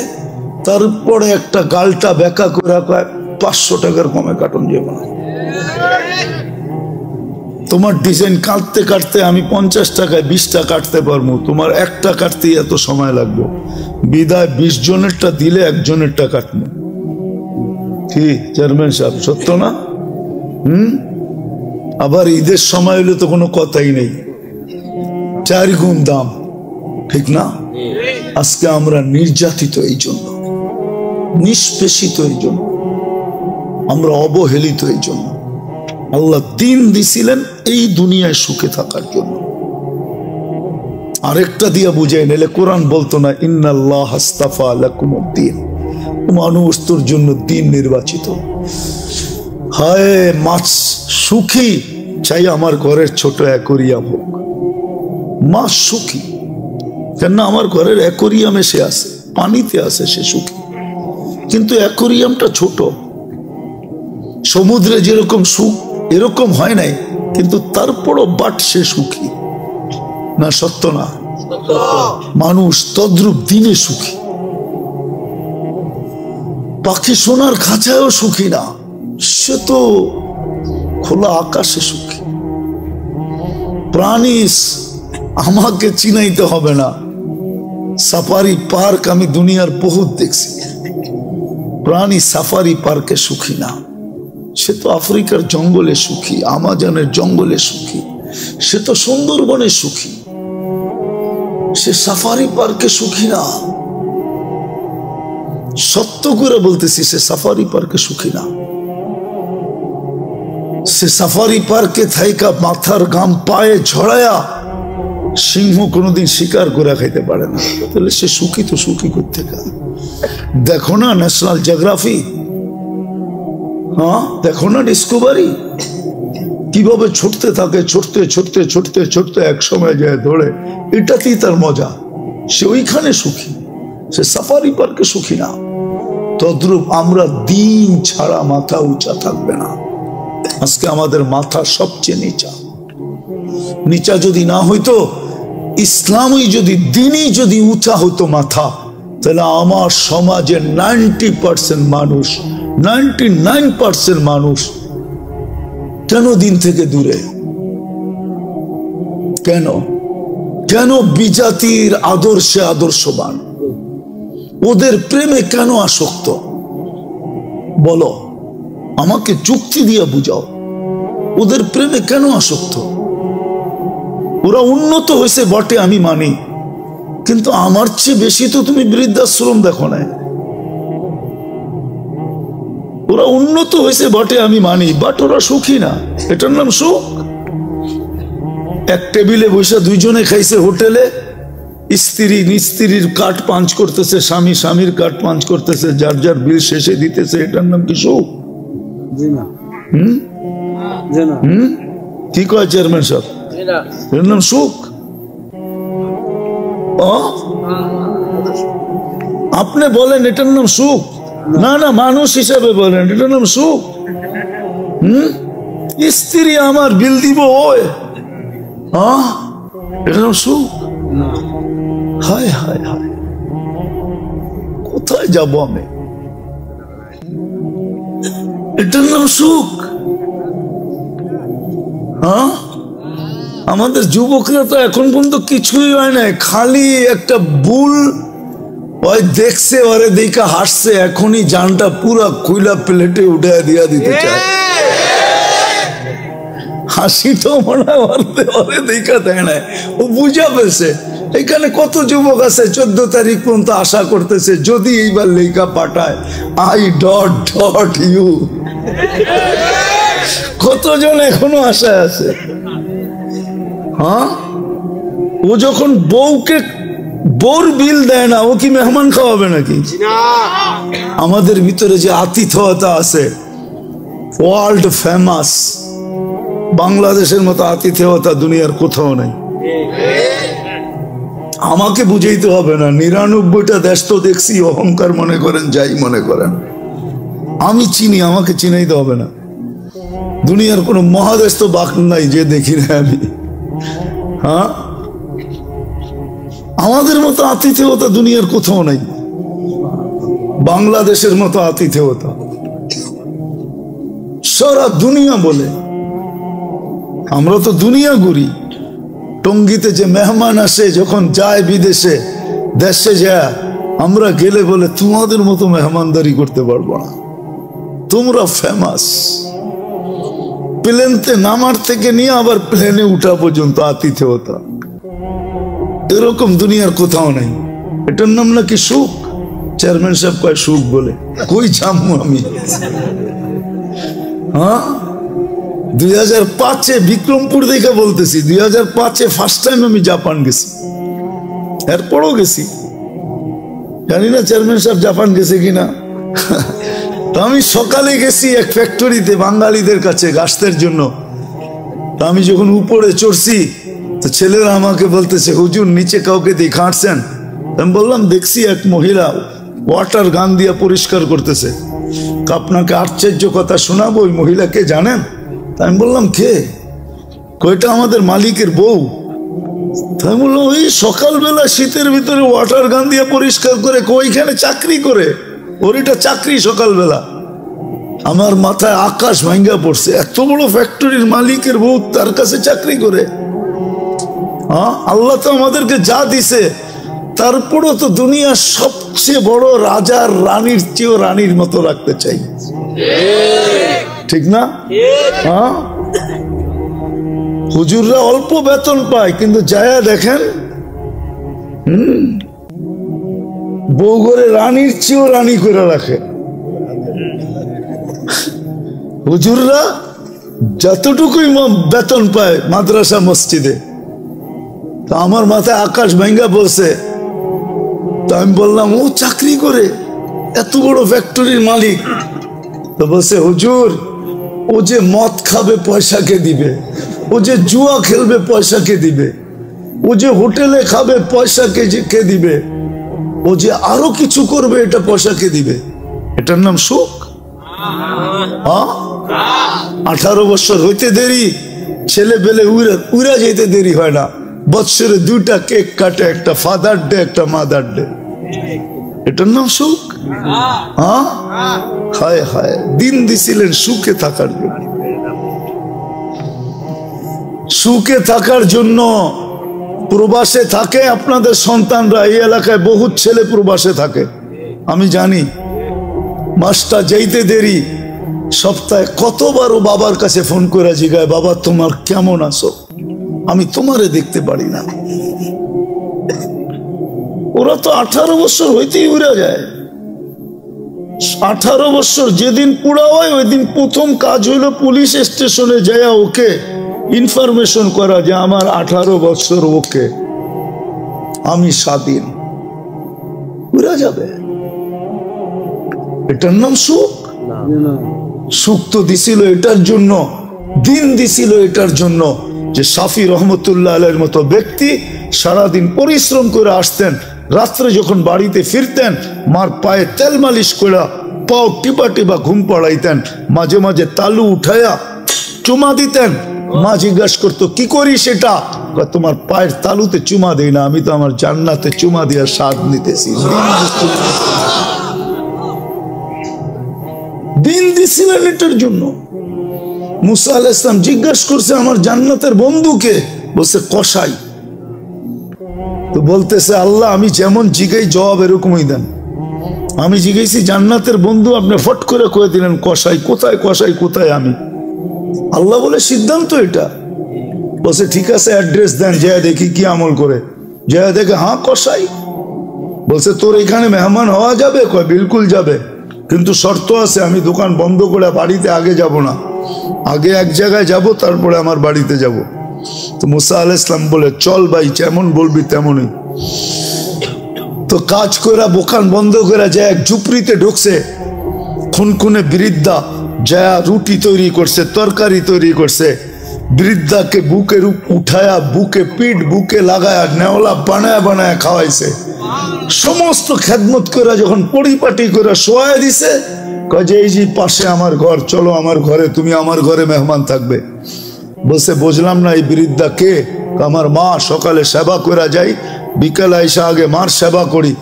তারপরে একটা গালটা বেঁকা করে 500 টাকার কমে কাটন যাবে না। তোমার ডিজাইন কাটতে কাটতে আমি 50 টাকায় 20টা কাটতে পারবো, তোমার একটা কাটতেই এত সময় লাগবে। বিদায় 20 জনেরটা দিলে একজনেরটা কাটবো। কি চেয়ারম্যান সাহেব, সত্য না? আবার ঈদের সময় হলে তো কোনো কথাই নেই, 4 গুণ দাম, ঠিক না? আজকে আমরা নির্যাতিত এই জন্য, নিষ্পেষিত এই জন্য, আমরা অবহেলিত এই জন্য। আল্লাহ দিন দিছিলেন এই দুনিয়ায় সুখে থাকার জন্য। আরেকটা দিয়া বুঝাই নিলে কোরআন বলতো না ইন্নাল্লাহ আস্তাফা লাকুমুদ্দিন, মানুষ তোর জন্য দিন নির্বাচিত। হায় মাছ সুখী চাই আমার ঘরের ছোট অ্যাকোরিয়াম হোক, মাছ সুখী কেন? আমার ঘরের অ্যাকোরিয়ামে সে আছে, পানিতে আছে, সে সুখী। কিন্তু অ্যাকোরিয়ামটা ছোট, সমুদ্রে যেরকম সুখ এরকম হয় নাই, কিন্তু তারপরও বাট সে সুখী না? সত্য না? মানুষ তদ্রূপ দিনে সুখী। পাখি সোনার খাঁচায়ও সুখী না, সে তো খোলা আকাশে সুখী। প্রাণী আমাকে চিনাইতে হবে না, সাফারি পার্ক আমি দুনিয়ার বহুত দেখছি, প্রাণী সাফারি পার্কে সুখী না। সে তো আফ্রিকার জঙ্গলে সুখী, আমাজনের জঙ্গলে সুখী, সে তো সুন্দরবনে সুখী, সে সাফারি পার্কে সুখী না। সত্য করে বলতেছি, সে সাফারি পার্কে সুখী না। সে সাফারি পার্কে থাইকা মাথার গাম পায়ে ঝড়ায়া সিংহ কোনোদিন শিকার করে খাইতে পারে না, তাহলে সে সুখী তো সুখী করতে। দেখো না ন্যাশনাল জিওগ্রাফি, হ্যাঁ দেখো না ডিসকভারি, কিভাবে ছুটতে থাকে, ছুটতে ছুটতে ছুটতে ছুটতে এক সময় যায় ধরে। এটাতেই তার মজা, সে ওইখানে সুখী, সে সাফারি পার্কে সুখী না। তদ্রূপ আমরা দিন ছাড়া মাথা উঁচা থাকবে না। আজকে আমাদের মাথা সবচেয়ে নিচা। নিচা যদি না হইতো, ইসলামই যদি, দিনই যদি উঁচা হইতো মাথা, তাহলে আমার সমাজের 90% মানুষ, 99% মানুষ কেন দিন থেকে দূরে? কেন? কেন বিজাতির আদর্শে আদর্শবান? ওদের প্রেমে কেন আসক্ত? বলো, আমাকে যুক্তি দিয়ে বুঝাও, ওদের প্রেমে কেন আসক্ত? ওরা উন্নত হয়েছে বটে, আমি মানি, কিন্তু আমার চেয়ে বেশি তো তুমি বৃদ্ধাশ্রম দেখো না। ওরা উন্নত হয়েছে বটে, আমি মানি, বাট ওরা সুখী না। এটার নাম সুখ? এক টেবিলে বসে দুইজনে খাইছে হোটেলে, স্ত্রী স্ত্রীর কাঠ পাঞ্চ করতেছে, স্বামী স্বামীর কাঠ পাঞ্চ করতেছে, যার যার বিল শেষে দিতেছে, এটার নাম কি সুখ? কি কয় চেয়ারম্যান সাহেব, এর নাম সুখ? আপনি বলেন এটার নাম সুখ? না না, মানুষ হিসাবে বলেন এটার নাম সুখ? স্ত্রী আমার বিল দিব, ওই এটার নাম সুখ? হায় হায় হায়, কোথায় যাব আমি? এটার নাম সুখ? আমাদের যুবকরা তো এখন পর্যন্ত কিছুই হয় না, খালি একটা বুল ওই দেখছে, ওরে দেখা হাসছে, এখনই জানটা পুরা খুইলা প্লেটে উঠে দিয়া দিতে চায়। হাসি তো মনে হয় ওরে দেখা দেয় না, ও বুঝা পেয়েছে। এখানে কত যুবক আছে 14 তারিখ পর্যন্ত আশা করতেছে যদি এইবার লেখা পাঠায় আই ডট ডট ইউ। কতজন এখনো আশায় আছে? হ্যাঁ, ও যখন বউকে বোর বিল দেয় না, ও কি মেহমান খাওয়াবে নাকি? আমাদের ভিতরে যে আতিথেয়তা আছে, ওয়ার্ল্ড ফেমাস, বাংলাদেশের মতো আতিথেয়তা দুনিয়ার কোথাও নেই। আমাকে বুঝাইতে হবে না, 99টা দেশ তো দেখছি, অহংকার মনে করেন যাই মনে করেন, আমি চিনি, আমাকে চিনাইতে হবে না। দুনিয়ার কোন মহাদেশ তো বাক নাই যে দেখি না আমি। হ্যাঁ, আমাদের মতো আতিথেয়তা দুনিয়ার কোথাও নাই, বাংলাদেশের মতো আতিথেয়তা সারা দুনিয়া বলে। আমরা তো দুনিয়া ঘুরি। টঙ্গিতে যে মেহমান আসে যখন যায় বিদেশে, দেশে যায়, আমরা গেলে বলে তোমাদের মতো মেহমানদারি করতে পারবো না, তোমরা ফেমাস। প্লেনতে নামার থেকে নিয়ে আবার প্লেনে উঠা পর্যন্ত আতিথেয়তা, এরকম দুনিয়ার কোথাও নেই। এটার নাম নাকি সুখ। চেয়ারম্যান সাহেব কয় সুখ বলে, কই যাবো আমি? হ্যাঁ, 2005-এ বিক্রমপুর দেখে বলতেছি, 2005-এ ফার্স্ট টাইম আমি জাপান গেছি, এরপরও গেছি। জানি না চেয়ারম্যান সাহেব জাপান গেছে কিনা। তো আমি সকালে গেছি এক ফ্যাক্টরিতে বাঙালিদের কাছে গাছদের জন্য। তো আমি যখন উপরে চড়ছি তো ছেলেরা আমাকে বলতেছে, হুজুর নিচে কাউকে দেখাচ্ছেন? আমি বললাম দেখছি এক মহিলা ওয়াটার গান দিয়ে পরিষ্কার করতেছে। আপনাকে আশ্চর্য কথা শোনাবো, ওই মহিলাকে জানেন? আমি বললাম কে? কয়টা আমাদের মালিকের বউ। আমি বললাম ওই সকালবেলা শীতের ভিতরে ওয়াটার গান দিয়ে পরিষ্কার করে, ওইখানে চাকরি করে, ওর এটা চাকরি সকালবেলা। আমার মাথায় আকাশ ভাঙ্গা পড়ছে, এত বড় ফ্যাক্টরির মালিকের বউ তার কাছে চাকরি করে। হ্যাঁ, আল্লাহ তো আমাদেরকে যা দিছে, তারপরও তো দুনিয়ার সবচেয়ে বড় রাজার রানীর চেয়েও রানীর মতো রাখতে চাই, ঠিক না? হ্যাঁ, হুজুররা অল্প বেতন পায়, কিন্তু যায়া দেখেন বউ ঘরে রানীর চেয়েও রানী করে রাখে। হুজুররা যতটুকুই বেতন পায় মাদ্রাসা মসজিদে। তো আমার মাথায় আকাশ ভাঙ্গা বলছে। তো আমি বললাম ও চাকরি করে, এত বড় ফ্যাক্টরির মালিক। তো বলছে হুজুর, ও যে মদ খাবে পয়সা কে দিবে, ও যে জুয়া খেলবে পয়সা কে দিবে, ও যে হোটেলে খাবে পয়সা কে দিবে, ও যে আরো কিছু করবে এটা পয়সা কে দিবে? এটার নাম সুখ? 18 বছর হইতে দেরি, ছেলে পেলে উড়া যেতে দেরি হয় না। বৎসরে 2টা কেক কাটে, একটা ফাদার ডে একটা মাদার ডে। এটার নাম সুখ? হ্যাঁ, হায় হায়, দিন দিছিলেন সুখে থাকার জন্য। সুখে থাকার জন্য প্রবাসে থাকে আপনাদের সন্তানরা। এই এলাকায় বহুত ছেলে প্রবাসে থাকে, আমি জানি। মাসটা যেতে দেরি, সপ্তাহে কতবারও বাবার কাছে ফোন করে জিগায়, বাবা তোমার কেমন আছো? আমি তোমারে দেখতে পারি না। ওরা তো 18 বছর হইতেই উড়ে যায়। 18 বছর যেদিন পুরা হয় ওই দিন প্রথম কাজ হইল পুলিশ স্টেশনে যায় ওকে ইনফরমেশন করা যে আমার 18 বছর, ওকে আমি স্বাধীন। উড়ে যাবে। এটার নাম সুখ? সুখ তো দিছিল এটার জন্য, দিন দিছিল এটার জন্য যে শাফি রহমতুল্লাহ আলাইহির মতো ব্যক্তি সারাদিন পরিশ্রম করে আসতেন, রাত্রে যখন বাড়িতে ফিরতেন মার পায়ে তেল মালিশ করে পাও টিপা টিপা ঘুম পড়াইতেন, মাঝে মাঝে তালু উঠাইয়া চুমা দিতেন। মা জিজ্ঞাসা করতো কি করি সেটা? তোমার পায়ের তালুতে চুমা দেই না, আমি তো আমার জান্নাতে চুমা দিয়া স্বাদ নিতেছি। দিন দিছিলেন এটার জন্য। মুসা আলাইহিস সালাম জিজ্ঞাসা করছে আমার জান্নাতের বন্ধুকে, বলছে কসাই। তো বলতেছে আল্লাহ আমি যেমন জিগাই জবাব এরকমই দেন। আমি জিজ্ঞেসি জান্নাতের বন্ধু, আপনি ফট করে কয়ে দিলেন কসাই। কোথায় কসাই, কোথায় আমি? আল্লাহ বলে সিদ্ধান্ত এটা। বলছে ঠিক আছে অ্যাড্রেস দেন, যা দেখি কি আমল করে। যা দেখে হ্যাঁ কসাই। বলছে তোর এখানে মেহমান হওয়া যাবে? কয় বিলকুল যাবে, কিন্তু শর্ত আছে, আমি দোকান বন্ধ করে বাড়িতে আগে যাব না, আগে এক জায়গায় যাব তারপরে আমার বাড়িতে যাব। তো মুসা আলাইহিস সালাম বলে চল ভাই, যেমন বলবি তেমনই। তো কাজ করে দোকান বন্ধ করে যায় এক ঝুপড়িতে ঢুকছে। খুনখুনে বৃদ্ধা যা রুটি তৈরি করছে, তরকারি তৈরি করছে। বৃদ্ধাকে বুকের উঠায়া বুকে পিঠ বুকে লাগায়া নেওলা বানায় বানায় খাওয়াইছে। সমস্ত খেদমত করে যখন পরিপাটি করে শোয়া দিছে, কাজে এই যে পাশে আমার ঘর, চলো আমার ঘরে, তুমি আমার ঘরে মেহমান থাকবে। বলছে বুঝলাম না এই বৃদ্ধা কে? আমার মা, সকালে সেবা করে যাই, বিকেল আইসা আগে মার সেবা করি।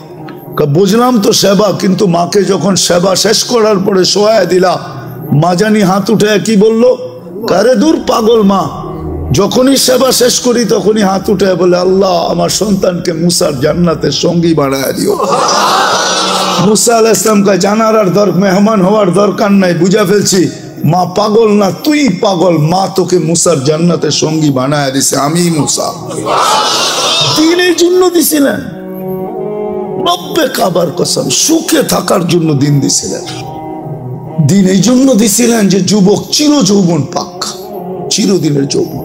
বুঝলাম তো সেবা, কিন্তু মাকে যখন সেবা শেষ করার পরে শোয়া দিলা, মা জানি হাত উঠে কি বললো, কারে দূর পাগল মা, যখনই সেবা শেষ করি তখনই হাত উঠে বলে, আল্লাহ আমার সন্তানকে মুসার জান্নাতের সঙ্গী বানায় দিও। মুসা আলাইহিস সালামকে জানার আর মেহমান হওয়ার দরকার নাই, বুঝা ফেলছি মা পাগল না, তুই পাগল। মা তোকে মুসার জান্নাতের সঙ্গী বানায় দিছে, আমি মুসা। দিনের জন্য দিছিলেন, রব্বে কাবার কসম, সুখে থাকার জন্য দিন দিছিলেন। দিন এই জন্য দিছিলেন যে যুবক চির যৌবন পাক, চিরদিনের যৌবন,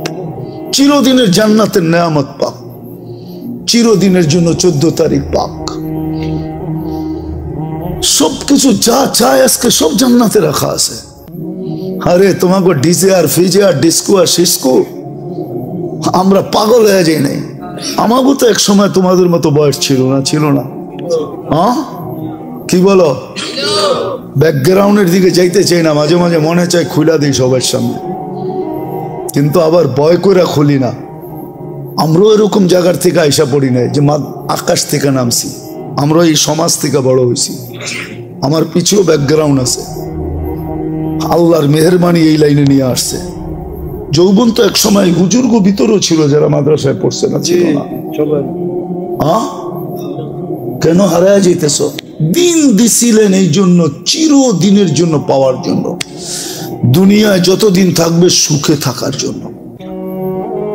চিরদিনের জান্নাতের নেয়ামত পাক, চিরদিনের জন্য 14 তারিখ পাক। সবকিছু যা চায় আজকে সব জান্নাতে রাখা আছে। আরে তোমাকে ডিজে আর ফিজে আর ডিস্কো আর সিস্কো আমরা পাগল হয়ে যাই নাই। আমাকে তো এক সময় তোমাদের মতো বয়স ছিল না, ছিল না? হ্যাঁ কি বলো? ব্যাকগ্রাউন্ডের দিকে যাইতে চাই না, মাঝে মাঝে মনে চায় খুলে দিই সবার সামনে, কিন্তু আবার ভয় করে খুলি না। আমরাও এরকম জায়গার থেকে আইসা পড়ি নাই যে আকাশ থেকে নামছি, আমরা এই সমাজ থেকে বড় হয়েছি। আমার পিছুও ব্যাকগ্রাউন্ড আছে, আল্লাহর মেহেরবানি এই লাইনে নিয়ে আসছে। যৌবন তো এক সময় হুজুর্গ ভিতরেও ছিল যারা মাদ্রাসায় পড়ছে না, ছিল না? কেন হারায় যেতেছ? দিন দিছিলেন এই জন্য, চিরদিনের জন্য পাওয়ার জন্য, দুনিয়ায় যতদিন থাকবে সুখে থাকার জন্য,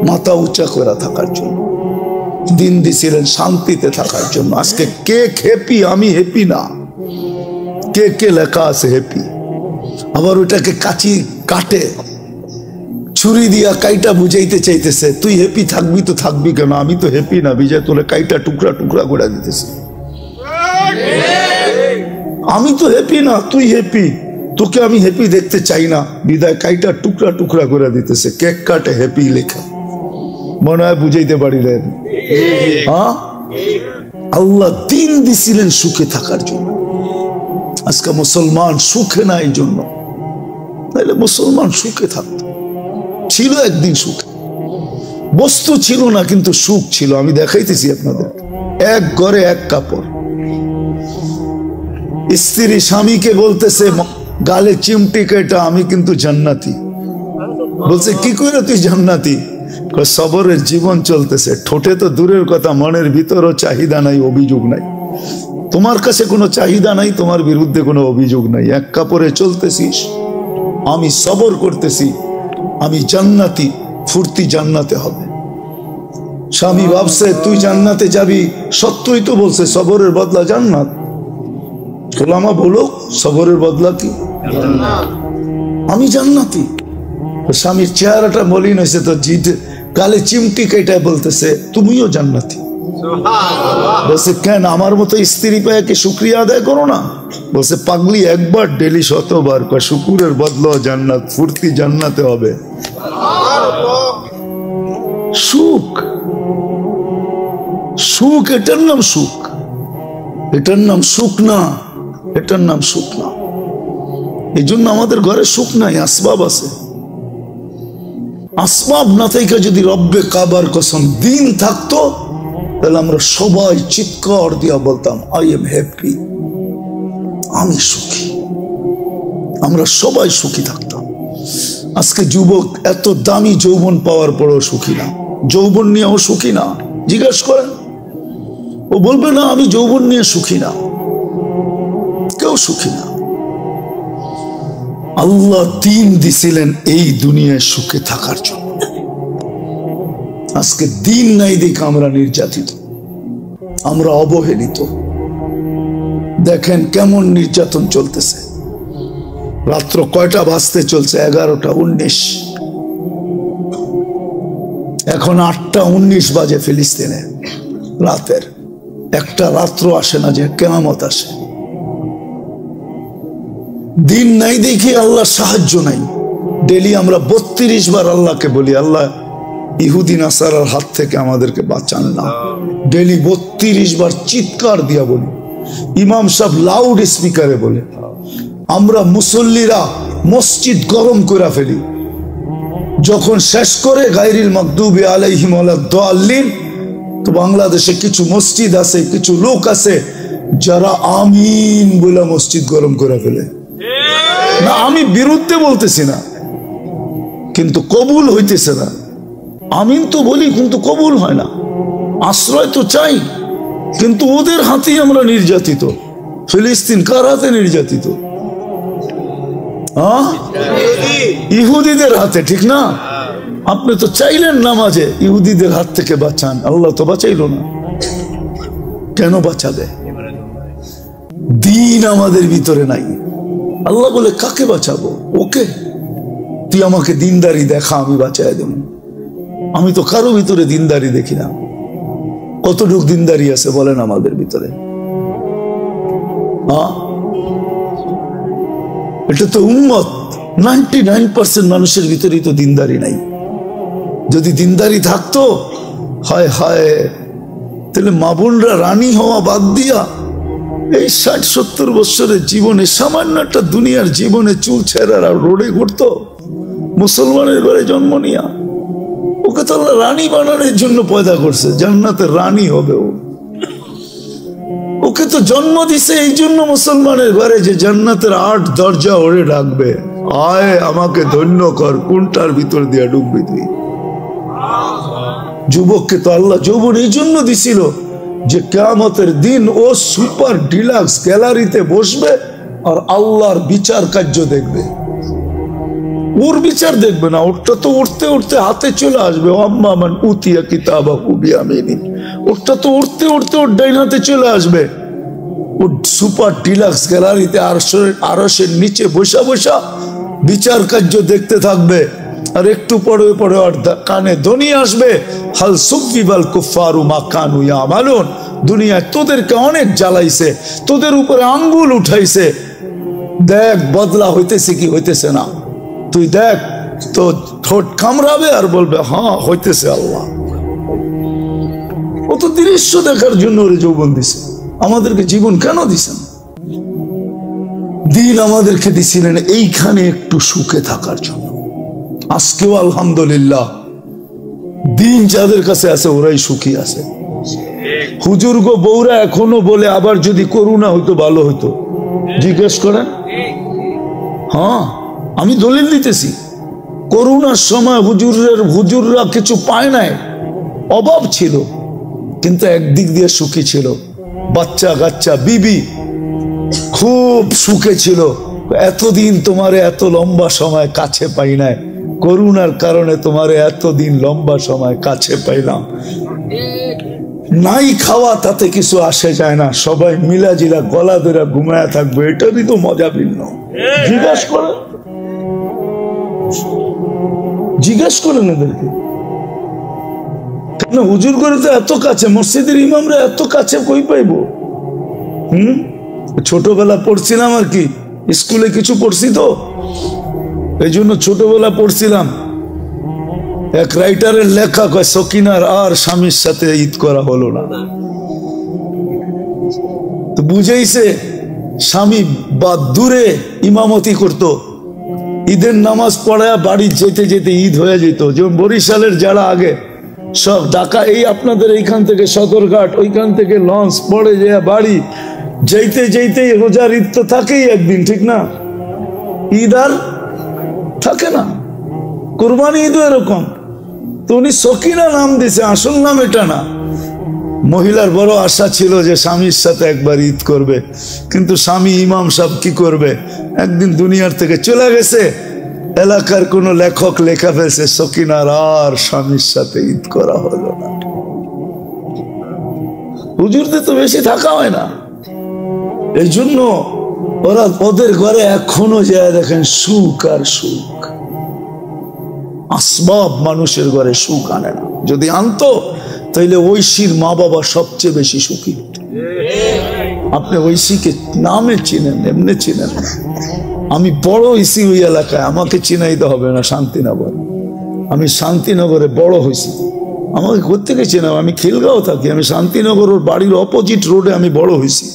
মাথা উঁচা করে থাকার জন্য দিন দিছিলেন, শান্তিতে থাকার জন্য। আজকে কে হ্যাপি? আমি হ্যাপি না। কে কে লেখা আছে হ্যাপি? আবার ওটাকে কাচি কাটে ছুরি দিয়া কাইটা বুঝাইতে চাইতেছে, তুই হ্যাপি থাকবি তো থাকবি কেন? আমি তো হ্যাপি না, বিজয় তোলে কাইটা টুকরা টুকরা করে দিতেছে। আমি তো হ্যাপি না, তুই হ্যাপি, তোকে আমি হ্যাপি দেখতে চাই না, বিদায় কাইটা টুকরা টুকরা করে দিতেছে। কেক কাটে হ্যাপি লেখা, মনে হয় বুঝাইতে পারিলেন? হ্যাঁ, আল্লাহ দিন দিছিলেন সুখে থাকার জন্য। আজকে মুসলমান সুখে না এই জন্য, তাইলে মুসলমান সুখে থাকতো, ছিল একদিন সুখে। বস্তু ছিল না কিন্তু সুখ ছিল। আমি দেখাইতেছি আপনাদের, এক ঘরে এক কাপড়। স্ত্রী স্বামীকে বলতেছে গালে চিমটি কেটা, আমি কিন্তু জান্নাতি। বলছে কি করে তুই জান্নাতি? সবরের জীবন চলতেছে, ঠোঁটে তো দূরের কথা, মনের ভিতরও চাহিদা নাই, অভিযোগ নাই। তোমার কাছে কোনো চাহিদা নাই, তোমার বিরুদ্ধে কোনো অভিযোগ নাই, এক কাপড়ে চলতেছিস, আমি সবর করতেছি, আমি জান্নাতি, ফুর্তি জান্নাতে হবে। স্বামী ভাবছে তুই জান্নাতে যাবি, সত্যই তো বলছে সবরের বদলা জান্নাত। ওলামা বলো সবরের বদলা কি? আমি জান্নাতি। স্বামীর চেহারাটা মলিন হয়েছে তো, জিদ গালে চিমটি কেটায় বলতেছে তুমিও জান্নাতি। বলছে কেন, আমার মতো স্ত্রী পেয়ে কি শুকরিয়া আদায় করো না? বলছে পাগলি, একবার ডেলি 100 বার, শুকুরের বদলা জান্নাত, ফুর্তি জান্নাতে হবে। সুখ, সুখ, এটার নাম সুখ, এটার নাম সুখ না, এটার নাম সুখ না। এই জন্য আমাদের ঘরে সুখ নাই, আসবাব আছে। আসবাব না থেকে যদি রব্বে কাবার কসম দিন থাকতো, তাহলে আমরা সবাই চিৎকার দিয়া বলতাম আই এম হ্যাপি, আমি সুখী। আমরা সবাই সুখী থাকতাম। আজকে যুবক এত দামি যৌবন পাওয়ার পরও সুখী না, যৌবন নিয়েও সুখী না। জিজ্ঞেস করেন, ও বলবে না আমি যৌবন নিয়ে সুখী না। কেউ সুখী না। আল্লাহ দিন দিছিলেন এই দুনিয়ায় সুখে থাকার জন্য। আজকে দিন নাই দেখে আমরা নির্যাতিত, আমরা অবহেলিত। দেখেন কেমন নির্যাতন চলতেছে। রাত্র কয়টা বাজতে চলছে? 11টা 19। এখন 8টা 19 বাজে ফিলিস্তিনে রাতের। একটা রাত্র আসে না যে কিয়ামত আসে। দিন নাই দেখি আল্লাহর সাহায্য নাই। ডেলি আমরা 32 বার আল্লাহকে বলি, আল্লাহ ইহুদি নাসারার হাত থেকে আমাদেরকে বাঁচান না। ডেলি 32 বার চিৎকার দিয়া বলি। ইমাম সাহেব লাউড স্পিকারে বলে। আমরা মুসল্লিরা মসজিদ গরম করে ফেলি। যখন শেষ করে গায়রিল মাগদুবি আলাইহিম ওয়ালাদ-দাল্লিন, তো বাংলাদেশে কিছু মসজিদ আছে, কিছু লোক আছে যারা আমিন বলে মসজিদ গরম করে ফেলে। না, আমি বিরুদ্ধে বলতেছি না, কিন্তু কবুল হইতেছে না। আমিন তো বলি কিন্তু কবুল হয় না, আশ্রয় তো চাই কিন্তু ওদের হাতেই আমরা নির্যাতিত। ফিলিস্তিন কার হাতে নির্যাতিত? ইহুদিদের হাতে, ঠিক না? আপনি তো চাইলেন নামাজে ইহুদিদের হাত থেকে বাঁচান, আল্লাহ তো বাঁচাইল না। কেন বাঁচাবে? দিন আমাদের ভিতরে নাই। আল্লাহ বলে কাকে বাঁচাবো? ওকে, তুই আমাকে দিনদারি দেখা, আমি বাঁচাই দেব। আমি তো কারো ভিতরে দিনদারি দেখি না। কতটুক দিনদারি আছে বলেন আমাদের ভিতরে? এটা তো উম্মত, 99% মানুষের ভিতরেই তো দিনদারি নাই। যদি দিনদারি থাকতো, হায় হায়, তাহলে মা বোনরা রানী হওয়া বাদ দিয়া এই 60-70 বছরের জীবনে, সামান্য একটা দুনিয়ার জীবনে চুল ছেঁড়া রোডে ঘুরতো মুসলমানের ঘরে জন্ম নিয়া। ওকে তো আল্লাহ রানী বানানোর জন্য পয়দা করছে, জান্নাতের রানী হবে ও। ওকে তো জন্ম দিছে এই জন্য মুসলমানের ঘরে, যে জান্নাতের 8 দরজা ওরে ডাকবে, আয় আমাকে ধন্য কর, কোনটার ভিতর দিয়া ঢুকবি তুই? যুবককে তো আল্লাহ যৌবন এই জন্য দিছিল যে কিয়ামতের দিন ও সুপার ডিলাক্স গ্যালারিতে বসবে আর আল্লাহর বিচার কার্য দেখবে। ওর বিচার দেখবে না, ওরটা তো উঠতে উঠতে হাতে চলে আসবে। আম্মা মান উতিয়া কিতাবাহু বিয়ামিনি, ওরটা তো উঠতে উঠতে ওর ডাইন হাতে চলে আসবে। ও সুপার ডিলাক্স গ্যালারিতে আরশের নিচে বসা বসা বিচার কার্য দেখতে থাকবে। আর একটু পরে পরে ওর কানে ধ্বনি আসবে, হাল সুব্বিবাল কুফফারু মা কানু ইয়ামালুন, দুনিয়ায় তোদেরকে অনেক জ্বালাইছে, তোদের উপরে আঙ্গুল উঠাইছে, দেখ বদলা হইতেছে কি হইতেছে না। তুই দেখ, তো ঠোঁট কামড়াবে আর বলবে হ্যাঁ হইতেছে। আল্লাহ ও তো দৃশ্য দেখার জন্য ওরে যৌবন দিছে। আমাদেরকে জীবন কেন দিছেন? দিন আমাদেরকে দিছিলেন এইখানে একটু সুখে থাকার জন্য। আজকেও আলহামদুলিল্লাহ দিন যাদের কাছে আছে ওরাই সুখী আছে। হুজুর গো বউরা এখনো বলে আবার যদি করোনা হইতো ভালো হইতো, জিজ্ঞেস করেন। হ্যাঁ, আমি দলিল দিতেছি। করোনার সময় হুজুররা কিছু পায় নাই, অভাব ছিল, কিন্তু একদিক দিয়ে সুখী ছিল। বাচ্চা কাচ্চা বিবি খুব সুখে ছিল। এতদিন তোমারে এত লম্বা সময় কাছে পাই নাই, করোনার কারণে তোমারে এতদিন লম্বা সময় কাছে পাইলাম। নাই খাওয়া তাতে কিছু আসে যায় না, সবাই মিলাজিলা গলা ধরে ঘুমায়া থাকবে, এটারই তো মজা ভিন্ন। জিজ্ঞেস করেন এদেরকে কেন হুজুর করে তো এত কাছে, মসজিদের ইমামরা এত কাছে কই পাইব? ছোটবেলা পড়ছিলাম আর কি, স্কুলে কিছু পড়ছি তো এই জন্য ছোটবেলা পড়ছিলাম। এক রাইটারের লেখা কয় সকিনার আর স্বামীর সাথে ঈদ করা হলো না। তো বুঝাইছে স্বামী বা দূরে ইমামতি করত, ঈদের নামাজ পড়ায় বাড়ি যেতে যেতে ঈদ হয়ে যেত। যেমন বরিশালের যারা আগে সব ঢাকা, এই আপনাদের এইখান থেকে সদরঘাট, ওইখান থেকে লঞ্চ পড়ে যায় বাড়ি যেতে যেতে রোজার ঈদ তো থাকেই একদিন, ঠিক না? ঈদ আর থাকে না, কুরবানি ঈদও এরকম। তো উনি সকিনা নাম দিছে, আসল নাম এটা না। মহিলার বড় আশা ছিল যে স্বামীর সাথে একবার ঈদ করবে, কিন্তু স্বামী ইমাম সাহেব কি করবে, একদিন দুনিয়ার থেকে চলে গেছে। এলাকার কোন লেখক লেখা ফেলছে সকিনার আর স্বামীর সাথে ঈদ করা হলো না। হুজুরদের তো বেশি থাকা হয় না, এই জন্য ওরা ওদের ঘরে এখনো যায় দেখেন সুখ আর সুখ। আসবাব মানুষের ঘরে সুখ আনে না, যদি আনতো তাইলে ঐশীর মা বাবা সবচেয়ে বেশি সুখী। আপনি ঐশীকে নামে চিনেন, এমনি চিনেন। আমি বড় হয়েছি ওই এলাকায়, আমাকে চিনাইতে হবে না শান্তিনগর। আমি শান্তিনগরে বড় হয়েছি, আমাকে কোত্থেকে চেনাব? আমি খিলগাঁও থাকি, আমি শান্তিনগর ওর বাড়ির অপোজিট রোডে আমি বড় হয়েছি,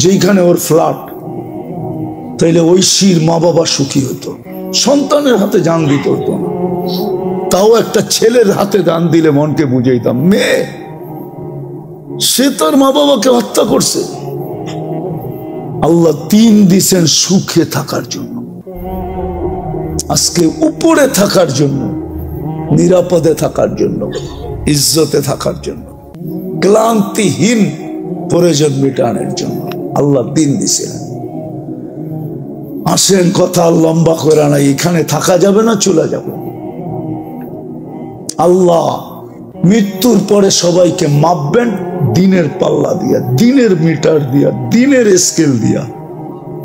যেইখানে ওর ফ্ল্যাট। তাইলে ঐশীর মা বাবা সুখী হতো, সন্তানের হাতে জান দিতে হতো না। তাও একটা ছেলের হাতে দান দিলে মনকে বুঝাইতাম। মেয়ে সে তার মা বাবাকে হত্যা করছে। আল্লাহ তিন দিছেন সুখে থাকার জন্য, আজকে উপরে থাকার জন্য। নিরাপদে থাকার জন্য, ইজ্জতে থাকার জন্য, ক্লান্তিহীন প্রয়োজন মেটানোর জন্য আল্লাহ দিন দিয়েছিলেন। আসেন, কথা লম্বা করে না, এখানে থাকা যাবে না, চলে যাবে। আল্লাহ মৃত্যুর পরে সবাইকে মাপবেন দিনের পাল্লা দিয়া, দিনের মিটার দিয়া, দিনের স্কেল দিয়া,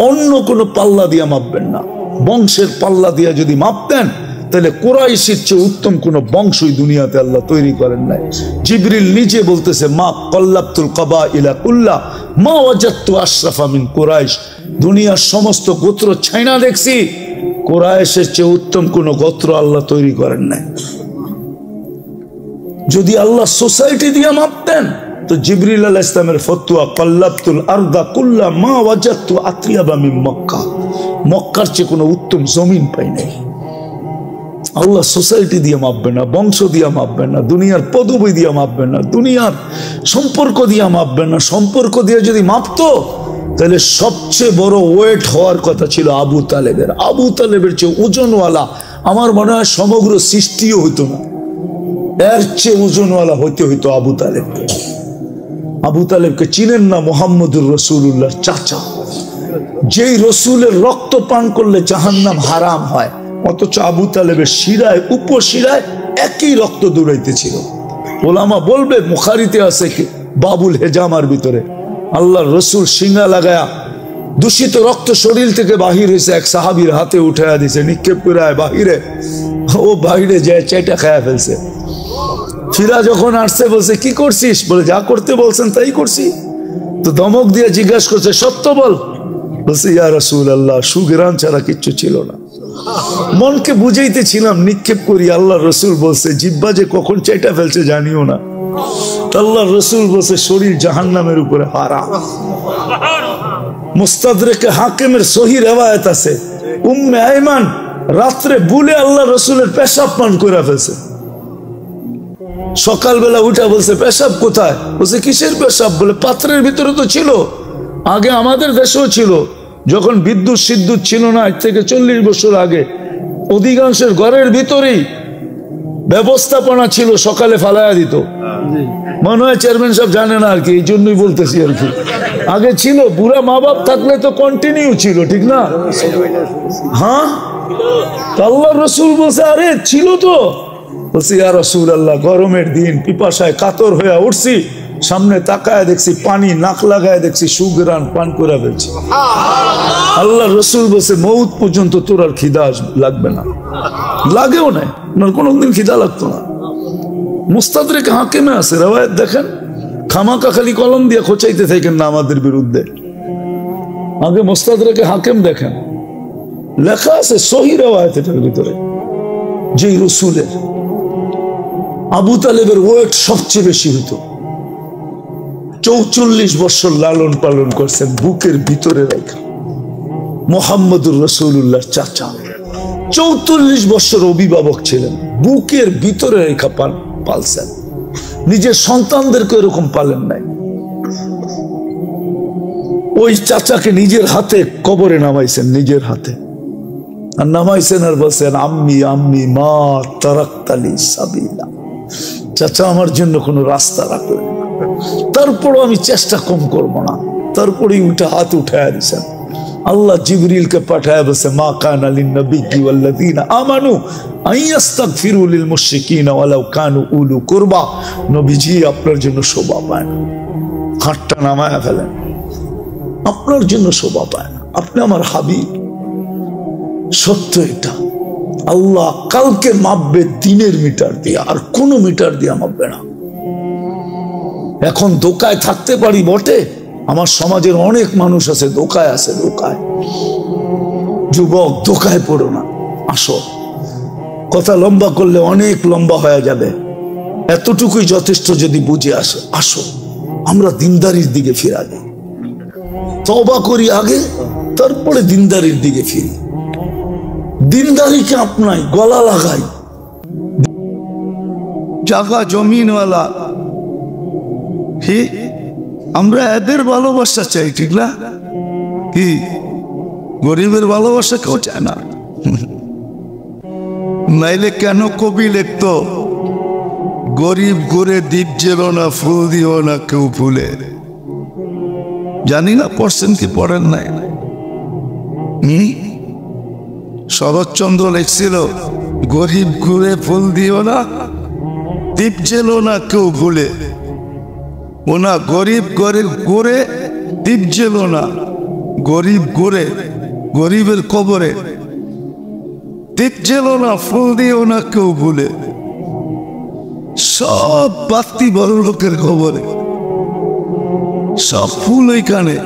অন্য কোনো পাল্লা দিয়া মাপবেন না। বংশের পাল্লা দিয়া যদি মাপতেন তাহলে কুরাইশের চেয়ে উত্তম কোন বংশই দুনিয়াতে আল্লাহ তৈরি করেন নাই। জিবরিল নিজে বলতেছে, মা কল্লাবতুল কাবাইলা কুল্লা মা ওয়াজাদতু আশরাফা মিন কুরাইশ। দুনিয়ার সমস্ত গোত্র ছাইনা দেখছি, কুরাইশের চেয়ে উত্তম কোন গোত্র আল্লাহ তৈরি করেন নাই। যদি আল্লাহ সোসাইটি দিয়ে মাপতেন তো জিবরিল আলাইহিস সালামের ফতোয়া কল্লাবতুল আরদা কুল্লা মা ওয়াজাদতু আতইয়াবা মিন মক্কা। মক্কার চেয়ে কোনো উত্তম জমিন পাই নাই। আল্লাহ সোসাইটি দিয়ে মাপবেন না, বংশ দিয়ে মাপবেন না, দুনিয়ার পদবি দিয়ে মাপবেন না, দুনিয়ার সম্পর্ক দিয়ে মাপবেন না। সম্পর্ক দিয়ে যদি মাপতো তাহলে সবচেয়ে বড় ওয়েট হওয়ার কথা ছিল আবু তালেবের। আবু তালেবের চেয়ে ওজনওয়ালা আমার মনে হয় সমগ্র সৃষ্টিও হইতো না, এর চেয়ে ওজনওয়ালা হইতে হইতো আবু তালেবকে। আবু তালেবকে চিনেন না? মুহাম্মদুর রাসূলুল্লাহর চাচা, যেই রসুলের রক্ত পান করলে জাহান্নাম হারাম হয়, অথচ আবু তালেবের শিরায় উপশিরায় একই রক্ত দৌড়াইতেছিল। ওলামা বলবে বুখারীতে আছে কি বাবুল হেজামার ভিতরে আল্লাহর রসুল সিঙ্গা লাগায়া দূষিত রক্ত শরীর থেকে বাহির হয়েছে, এক সাহাবীর হাতে উঠাইয়া দিছে, নিক্ষেপ করে বাহিরে, ও বাহিরে যায় চেটা খায়া ফেলছে। ফিরা যখন আসছে বলছে কি করছিস? বলে যা করতে বলছেন তাই করছি। তো ধমক দিয়ে জিজ্ঞাসা করছে সত্য বল। বলছে ইয়া রাসূলুল্লাহ, সুগরান ছাড়া কিচ্ছু ছিল না। মনকে বুঝাইতেছিলাম নিক্ষেপ করি। আল্লাহ রসুল বলছে জিব্বা যে কখন চেটা ফেলছে জানিও না। আল্লাহ রসুল বলছে শরীর জাহান্নামের উপরে হারাম। মুস্তাদরেকে হাকিমের সহি রিওয়ায়াত আছে, উম্মে আইমান রাত্রে ভুলে আল্লাহ রসুলের পেশাব পান করে ফেলছে। সকালবেলা উঠা বলছে পেশাব কোথায়? বলছে কিসের পেশাব? বলে পাত্রের ভিতরে তো ছিল, আগে আমাদের দেশেও ছিল, যখন বিদ্যুৎ সিদ্যুৎ ছিল না, আজ থেকে 40 বছর আগে অধিকাংশের ঘরের ভিতরেই ব্যবস্থাপনা ছিল, সকালে ফালায়া দিত। মনে হয় চেয়ারম্যান সাহেব জানে না আর কি, এই জন্যই বলতেছি আর কি। আগে ছিল, বুড়া মা বাপ থাকলে তো কন্টিনিউ ছিল, ঠিক না? হ্যাঁ, আল্লাহ রসুল বলছে আরে ছিল তো। বলছি ইয়া রাসূলুল্লাহ, গরমের দিন পিপাসায় কাতর হয়ে উঠছি, সামনে তাকায় দেখছি পানি, নাক লাগায় দেখছি সুগরান পান করে ফেলছি। আল্লাহ রসুল বলছে মৌত পর্যন্ত তোর আর খিদা লাগবে না, লাগেও না, কোনদিন খিদা লাগতো না। মুস্তাদরেক হাকিমে আছে রিওয়ায়াত দেখেন, খামাকা খালি কলম দিয়ে খোঁচাইতে থাকেন না আমাদের বিরুদ্ধে। আগে মুস্তাদরেক হাকিম দেখেন, লেখা আছে সহি রিওয়ায়াত এটার ভিতরে, যে রসুলের আবু তালেবের ওয়েট সবচেয়ে বেশি হতো। 44 বছর লালন পালন করছেন বুকের ভিতরে রেখা। মুহাম্মদুর রাসূলুল্লাহর চাচা 44 বছর অভিভাবক ছিলেন, বুকের ভিতরে রেখা পালছেন। নিজের সন্তানদেরকে এরকম পালেন নাই। ওই চাচাকে নিজের হাতে কবরে নামাইছেন, নিজের হাতে আর নামাইছেন, আর বলছেন আম্মি আম্মি মা তারাক্তালি সাবিলা। চাচা আমার জন্য কোনো রাস্তা রাখলেন না, তারপরও আমি চেষ্টা কম করব না। তারপরেই উঠে হাত উঠায় দিয়েছেন। আল্লাহ জিবরিলকে পাঠায় বলছে মা কানা লিন-নবিয়্যি ওয়াল্লাযীনা আমানু আইয়াস্তাগফিরু লিল মুশরিকিনা ওয়ালাউ কানু উলু কুরবা। নবীজি আপনার জন্য শোভা পায় না, হাতটা নামায়া ফেলেন, আপনার জন্য শোভা পায় না, আপনি আমার হাবিব। সত্য এটা। আল্লাহ কালকে মাপবে দিনের মিটার দিয়ে, আর কোন মিটার দিয়ে মাপবে না। এখন দোকায় থাকতে পারি বটে, আমার সমাজের অনেক মানুষ আছে দোকায় আছে, দোকায়। যুবক দোকায় পড়ো না, আসো। কথা লম্বা করলে অনেক লম্বা হয়ে যাবে, এতটুকুই যথেষ্ট যদি বুঝে আসে। আসো আমরা দিনদারির দিকে ফিরে আগে, তওবা করি আগে, তারপরে দিনদারির দিকে ফিরি। দিনদারিকে আপনাই, গলা লাগাই। জায়গা জমিনওয়ালা কি আমরা এদের ভালোবাসা চাই, ঠিক না? কি গরিবের ভালোবাসা কেউ চায় না। নাইলে কেন কবি লিখতো গরিব ঘুরে দ্বীপ জেল না ফুল দিও না কেউ ভুলে? জানি না পড়ছেন কি পড়েন নাই। শরৎচন্দ্র লিখছিল গরিব ঘুরে ফুল দিও না দ্বীপ জেল না কেউ ভুলে। ওনা গরিব গরিব ঘুরে দ্বীপ জেল না, গরিব ঘুরে গরিবের কবরে দ্বীপ জেল না ফুল দিও না কেউ ভুলে। সব বাতি বড় লোকের খবরে, সব ফুল ওইখানে।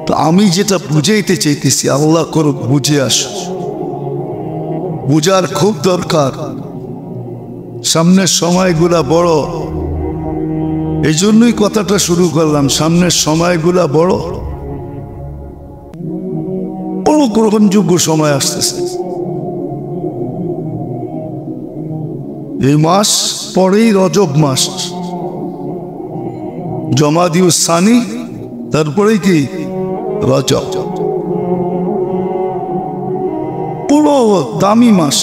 তো আমি যেটা বুঝাইতে চাইতেছি, আল্লাহ করুক বুঝে আস, বুঝার খুব দরকার। সামনের সময়গুলা বড়, এই জন্যই কথাটা শুরু করলাম। সামনের সময়গুলা বড় বড় গ্রহণযোগ্য সময় আসতেছে। এই মাস পরেই রজব মাস, জমাদিউস সানি, তারপরে কি রজব। পুরো দামি মাস।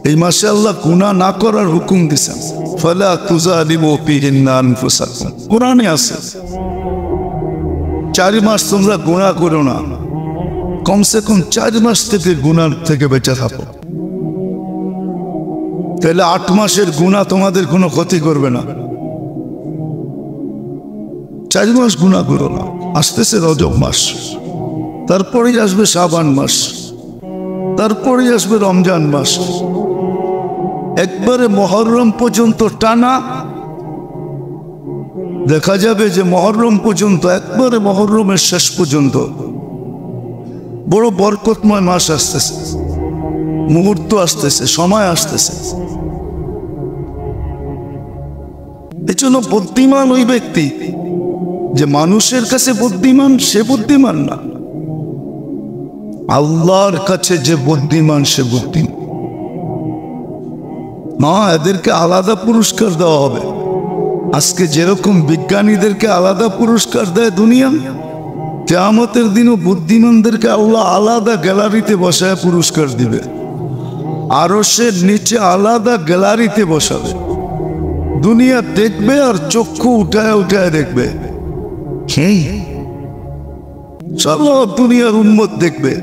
এই মাসে আল্লাহ গুনাহ না করার হুকুম দিয়েছেন, ফালা তুযালিমু ফীহিন্না আনফুসাকুম। কোরআনে আছে 4 মাস তোমরা গুনাহ করো না, কমসে কম 4 মাস থেকে গুনাহ থেকে বেঁচে থাকো। তাহলে 8 মাসের গুনাহ তোমাদের কোনো ক্ষতি করবে না। 4 মাস গুনাহ করো না। আসতেছে রজব মাস, তারপরেই আসবে শাবান মাস, তারপরেই আসবে রমজান মাস। একবারে মুহররম পর্যন্ত টানা দেখা যাবে যে মুহররম পর্যন্ত, একবারে মুহররমের শেষ পর্যন্ত বড় বরকতময় মাস আসতেছে, মুহূর্ত আসতেছে, সময় আসতেছে। এই জন্য বুদ্ধিমান ওই ব্যক্তি যে মানুষের কাছে বুদ্ধিমান, সে বুদ্ধিমান না। আল্লাহর কাছে যে বুদ্ধিমান সে বুদ্ধিমান। না, এদেরকে আলাদা পুরস্কার দেওয়া হবে। আজকে যেরকম বিজ্ঞানীদেরকে আলাদা পুরস্কার দেয় দুনিয়া, কিয়ামতের দিনও বুদ্ধিমানদেরকে আল্লাহ আলাদা গ্যালারিতে বসায় পুরস্কার দিবে। আরশের নিচে আলাদা গ্যালারিতে বসাবে। দুনিয়া দেখবে আর চক্ষু উঠায় উঠায় দেখবে। সব দুনিয়ার উম্মত দেখবে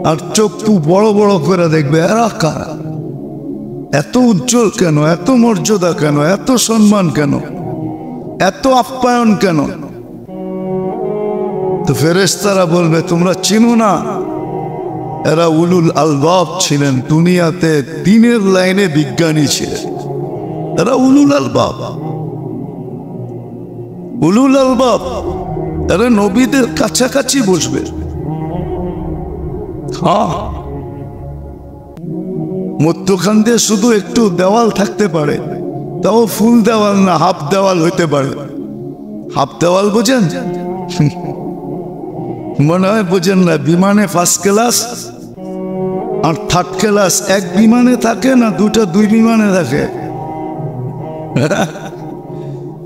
আর চক্ষু বড় বড় করে দেখবে। এরা কারা? এত উজ্জ্বল কেন? এত মর্যাদা কেন? এত সম্মান কেন? এত আপ্যায়ন কেন? তো ফেরেশতারা বলবে তোমরা চিনো না, এরা উলুল আলবাব ছিলেন, দুনিয়াতে দিনের লাইনে বিজ্ঞানী ছিলেন। এরা উলুল আলবাব। উলুল আলবাব এরা নবীদের কাছাকাছি বসবে। হ্যাঁ, মধ্যখান দিয়ে শুধু একটু দেওয়াল থাকতে পারে, তাও ফুল দেওয়াল না, হাফ দেওয়াল হইতে পারে। হাফ দেওয়াল বোঝেন? মনে হয় বোঝেন না। বিমানে ফার্স্ট ক্লাস আর থার্ড ক্লাস এক বিমানে থাকে না, দুই বিমানে থাকে?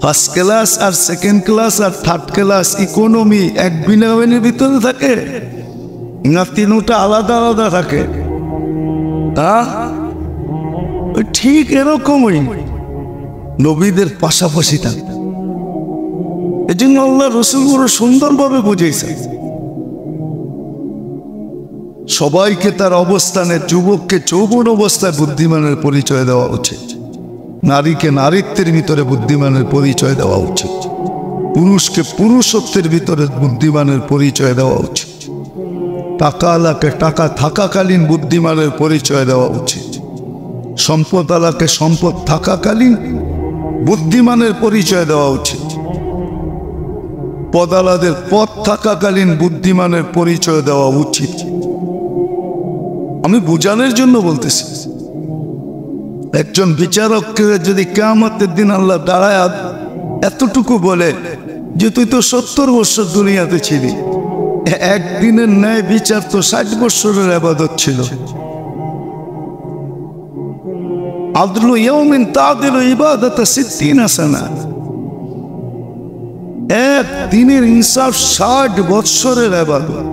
ফার্স্ট ক্লাস আর সেকেন্ড ক্লাস আর থার্ড ক্লাস ইকোনমি এক বিমানের ভিতরে থাকে না, তিনটা আলাদা আলাদা থাকে? ঠিক এরকমই নবীদের পাশাপাশি থাকে। এই জন্য আল্লাহ রসুল বড় সুন্দরভাবে বুঝেছে, সবাইকে তার অবস্থানে, যুবককে যৌবন অবস্থায় বুদ্ধিমানের পরিচয় দেওয়া উচিত, নারীকে নারীত্বের ভিতরে বুদ্ধিমানের পরিচয় দেওয়া উচিত, পুরুষকে পুরুষত্বের ভিতরে বুদ্ধিমানের পরিচয় দেওয়া উচিত, টাকাওয়ালাকে টাকা থাকাকালীন বুদ্ধিমানের পরিচয় দেওয়া উচিত, সম্পদওয়ালাকে সম্পদ থাকাকালীন বুদ্ধিমানের পরিচয় দেওয়া উচিত, পদালাদের পদ থাকাকালীন বুদ্ধিমানের পরিচয় দেওয়া উচিত। আমি বুঝানোর জন্য বলতেছি। একজন বিচারককে যদি কিয়ামতের দিন আল্লাহ দাঁড়ায় এতটুকু বলে যে তুই তো 70 বছর দুনিয়াতে ছিলি, একদিনের ন্যায় বিচার তো 60 বছরের ইবাদত ছিল। আদলু ইয়াউমিন তাদিলু ইবাদাতা 60 সানা। এক দিনের ইনসাফ 60 বছরের ইবাদত।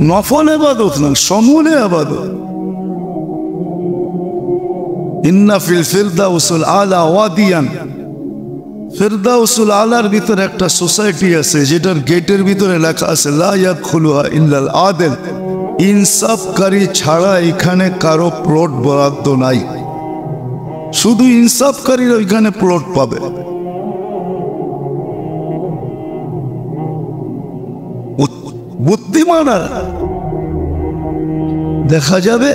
নফল ইবাদত না, সমূলে ইবাদত। ইন্না ফিল ফিরদাউসুল আলা ওয়াদিয়ান, ফিরদাউসুল আলার ভিতরে একটা সোসাইটি আছে যেটার গেটের ভিতরে লেখা আছে লা ইয়াদখুলুহা ইল্লাল আদিল, ইনসাফকারী ছাড়া এখানে কারো প্লট বরাদ্দ নাই, শুধু ইনসাফকারীরা ওইখানে প্লট পাবে। বুদ্ধিমানরা দেখা যাবে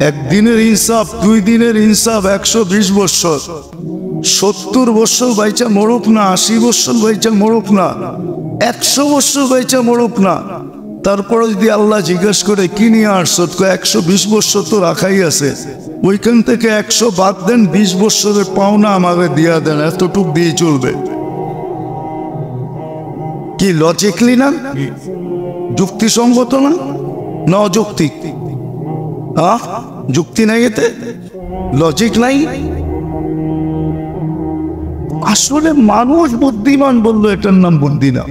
একদিনের ইনসাফ, 2 দিনের ইনসাফ 120 বছর, 70 বছর বাইচা মরুক না, 80 বছর বাইচা মরুক না, 100 বছর বাইচা মরুক না, তারপরে যদি আল্লাহ জিজ্ঞেস করে কি নিয়ে আসছো, 120 বছর তো রাখাই আছে, ওইখান থেকে 100 বাদ দেন, 20 বছরের পাওনা আমাকে দিয়া দেন, এতটুক দিয়ে চলবে। কি লজিকলি না, যুক্তিসঙ্গত না, না অযৌক্তিক? যুক্তি নাই, এতে লজিক নাই। আসলে মানুষ বুদ্ধিমান বললো এটার নাম বুদ্ধি না।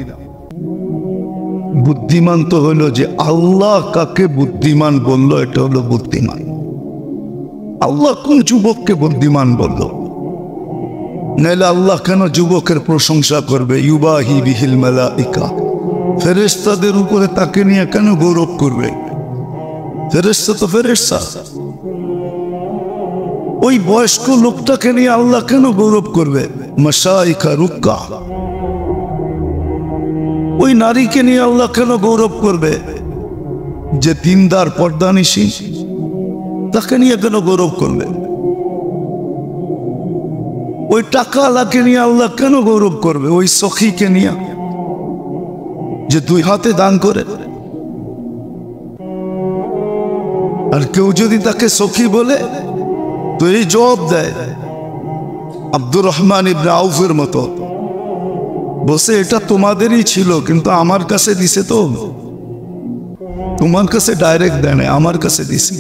বুদ্ধিমান তো হলো যে আল্লাহ কাকে বুদ্ধিমান বললো, এটা হলো বুদ্ধিমান। আল্লাহ কোন যুবককে বুদ্ধিমান বললো? নাইলে আল্লাহ কেন যুবকের প্রশংসা করবে? ইউবাহি বিহিল মালাইকা, ফেরেশতাদের উপরে তাকে নিয়ে কেন গৌরব করবে? ফেরেশতা তো ফেরেশতা। ওই বয়স্ক লোকটাকে নিয়ে আল্লাহ কেন গৌরব করবে? মাশাইখা রুক্কা। ওই নারীকে নিয়ে আল্লাহ কেন গৌরব করবে? যে দিনদার পর্দানিশী, তাকে নিয়ে কেন গৌরব করবে? ওই টাকা আল্লাহকে নিয়ে আল্লাহ কেন গৌরব করবে? ওই সখীকে নিয়ে যে 2 হাতে দান করে। আর কেউ যদি তাকে সখী বলে তো এই জবাব দেয় আব্দুর রহমান ইবনে আউফের মতো, বসে এটা তোমাদেরই ছিল কিন্তু আমার কাছে দিছে, তো তোমার কাছে ডাইরেক্ট দেয় না, আমার কাছে দিছে।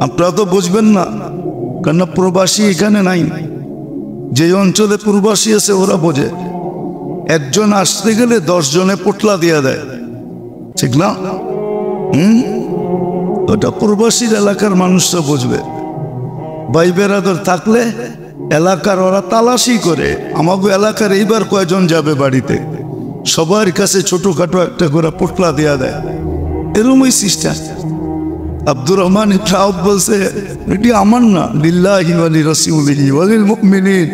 আপনারা তো বুঝবেন না, কেন প্রবাসী এখানে নাই। যে অঞ্চলে প্রবাসী আছে ওরা বোঝে। একজন আসতে গেলে 10 জনে পোটলা দিয়া দেয়, ঠিক না? ওটা প্রবাসীর এলাকার মানুষরা বুঝবে। ভাই বেরাদর থাকলে এলাকার ওরা তালাশি করে, আমাকে এলাকার এইবার কয়জন যাবে বাড়িতে, সবার কাছে ছোটখাটো একটা করে পোটলা দেয়া দেয়, এরকমই সিস্টেম। আব্দুর রহমান ইবনে আউফ বলছে এটি আমার না, লিল্লাহি ওয়া লিরাসূলিহি ওয়া লিল মুমিনিন,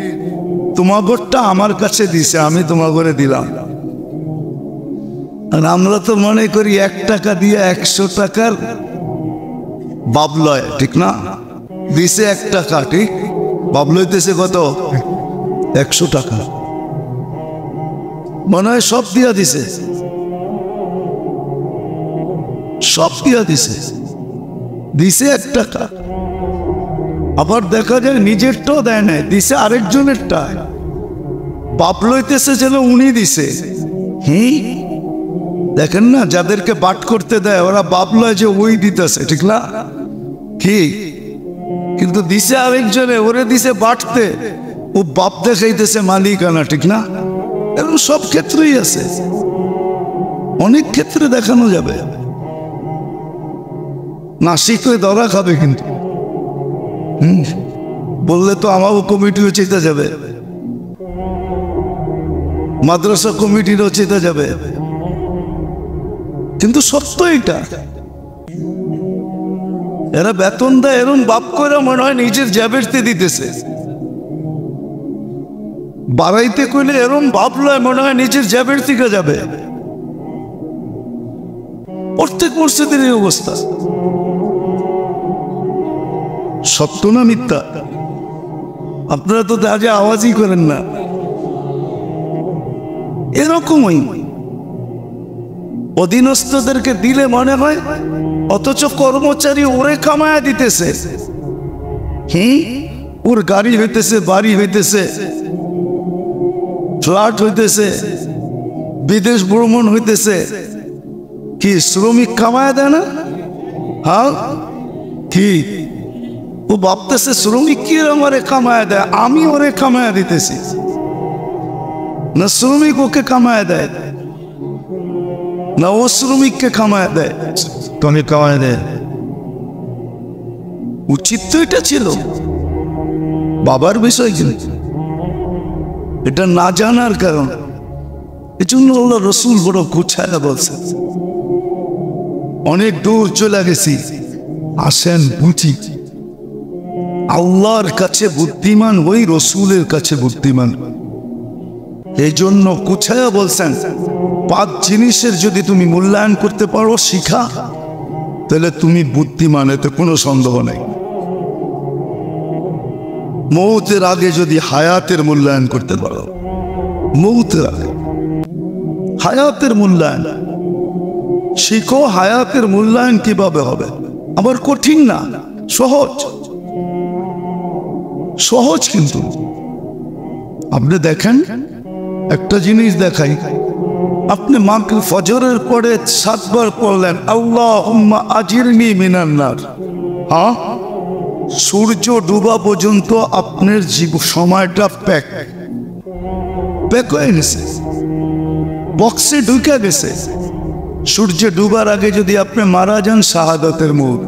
তোমাগরটা আমার কাছে দিছে, আমি তোমাগরে দিলাম। আর আমরা তো মনে করি 1 টাকা দিয়ে 100 টাকার বাবলয়, ঠিক না? দিছে 1 টাকা, ঠিক? বাবলইতেছে কত? 100 টাকা। মনে হয় সব দিয়া দিছে, সব দিয়া দিছে, দিছে 1 টাকা। আবার দেখা যায় নিজেরটাও দেয় নাই, দিছে আরেকজনেরটা। বাবলইতেছে যেন উনি দিছে। দেখেন না, যাদেরকে বাট করতে দেয় ওরা বাবলয় যে ওই দিতেছে, ঠিক না? কি কিন্তু দিছে আরেকজনে, ওরে দিছে বাটতে, ও বাপ দেখাইতেছে মালিকানা, ঠিক না? এরকম সব ক্ষেত্রেই আছে, অনেক ক্ষেত্রে দেখানো যাবে। নাসিক হয়ে ধরা খাবে কিন্তু। বললে তো আমারও কমিটিও চেতে যাবে, মাদ্রাসা কমিটিরও চেতে যাবে, কিন্তু সত্য এটা। এরা বেতন দেয় এরম বাপ করে মনে হয় নিজের জ্যাবেরতে দিতেছে, বাড়াইতে কইলে এরম বাপ লয় মনে হয় নিজের জ্যাবের থেকে যাবে। প্রত্যেক মসজিদের এই অবস্থা। সত্য না মিথ্যা? আপনারা তো আজে আওয়াজই করেন না। এরকমই অধীনস্থদেরকে দিলে মনে হয়, অথচ কর্মচারী ওরে কামায়া দিতেছে। ওর গাড়ি হইতেছে, বাড়ি হইতেছে, ফ্ল্যাট হইতেছে, বিদেশ ভ্রমণ হইতেছে, কি শ্রমিক কামায়া দেয় না? হ্যাঁ, কি ও ভাবতেছে শ্রমিক কি আমারে কামায়া দেয়, আমি ওরে কামায়া দিতেছি না, শ্রমিক ওকে কামায়া দেয়। না ও শ্রমিককে কামায় দেয়? টনি কামায় দেয়। উচিত তো এটা ছিল। বাবার বিষয় কিন্তু এটা না জানার কারণ, এজন্য আল্লাহ রসুল বড় গুছায় বলছে, অনেক দূর চলে গেছি, আসেন বুঝি আল্লাহর কাছে বুদ্ধিমান ওই রসুলের কাছে বুদ্ধিমান। এই জন্য গুছায়া বলছেন, 5 জিনিসের যদি তুমি মূল্যায়ন করতে পারো শিখা, তাহলে তুমি বুদ্ধিমান, এতে কোনো সন্দেহ নেই। মৌতের আগে যদি হায়াতের মূল্যায়ন করতে পারো, মৌতের আগে হায়াতের মূল্যায়ন শিখো। হায়াতের মূল্যায়ন কিভাবে হবে? আবার কঠিন না, সহজ সহজ। কিন্তু আপনি দেখেন, একটা জিনিস দেখাই, আপনি মাগরিব ফজরের পরে 7 বার পড়লেন আল্লাহুম্মা আজিরনি মিনান নার, হ্যাঁ, সূর্য ডুবা পর্যন্ত আপনার সময়টা প্যাক হয়ে গেছে, বক্সে ঢুকে গেছে। সূর্য ডুবার আগে যদি আপনি মারা যান, শাহাদাতের মুখ।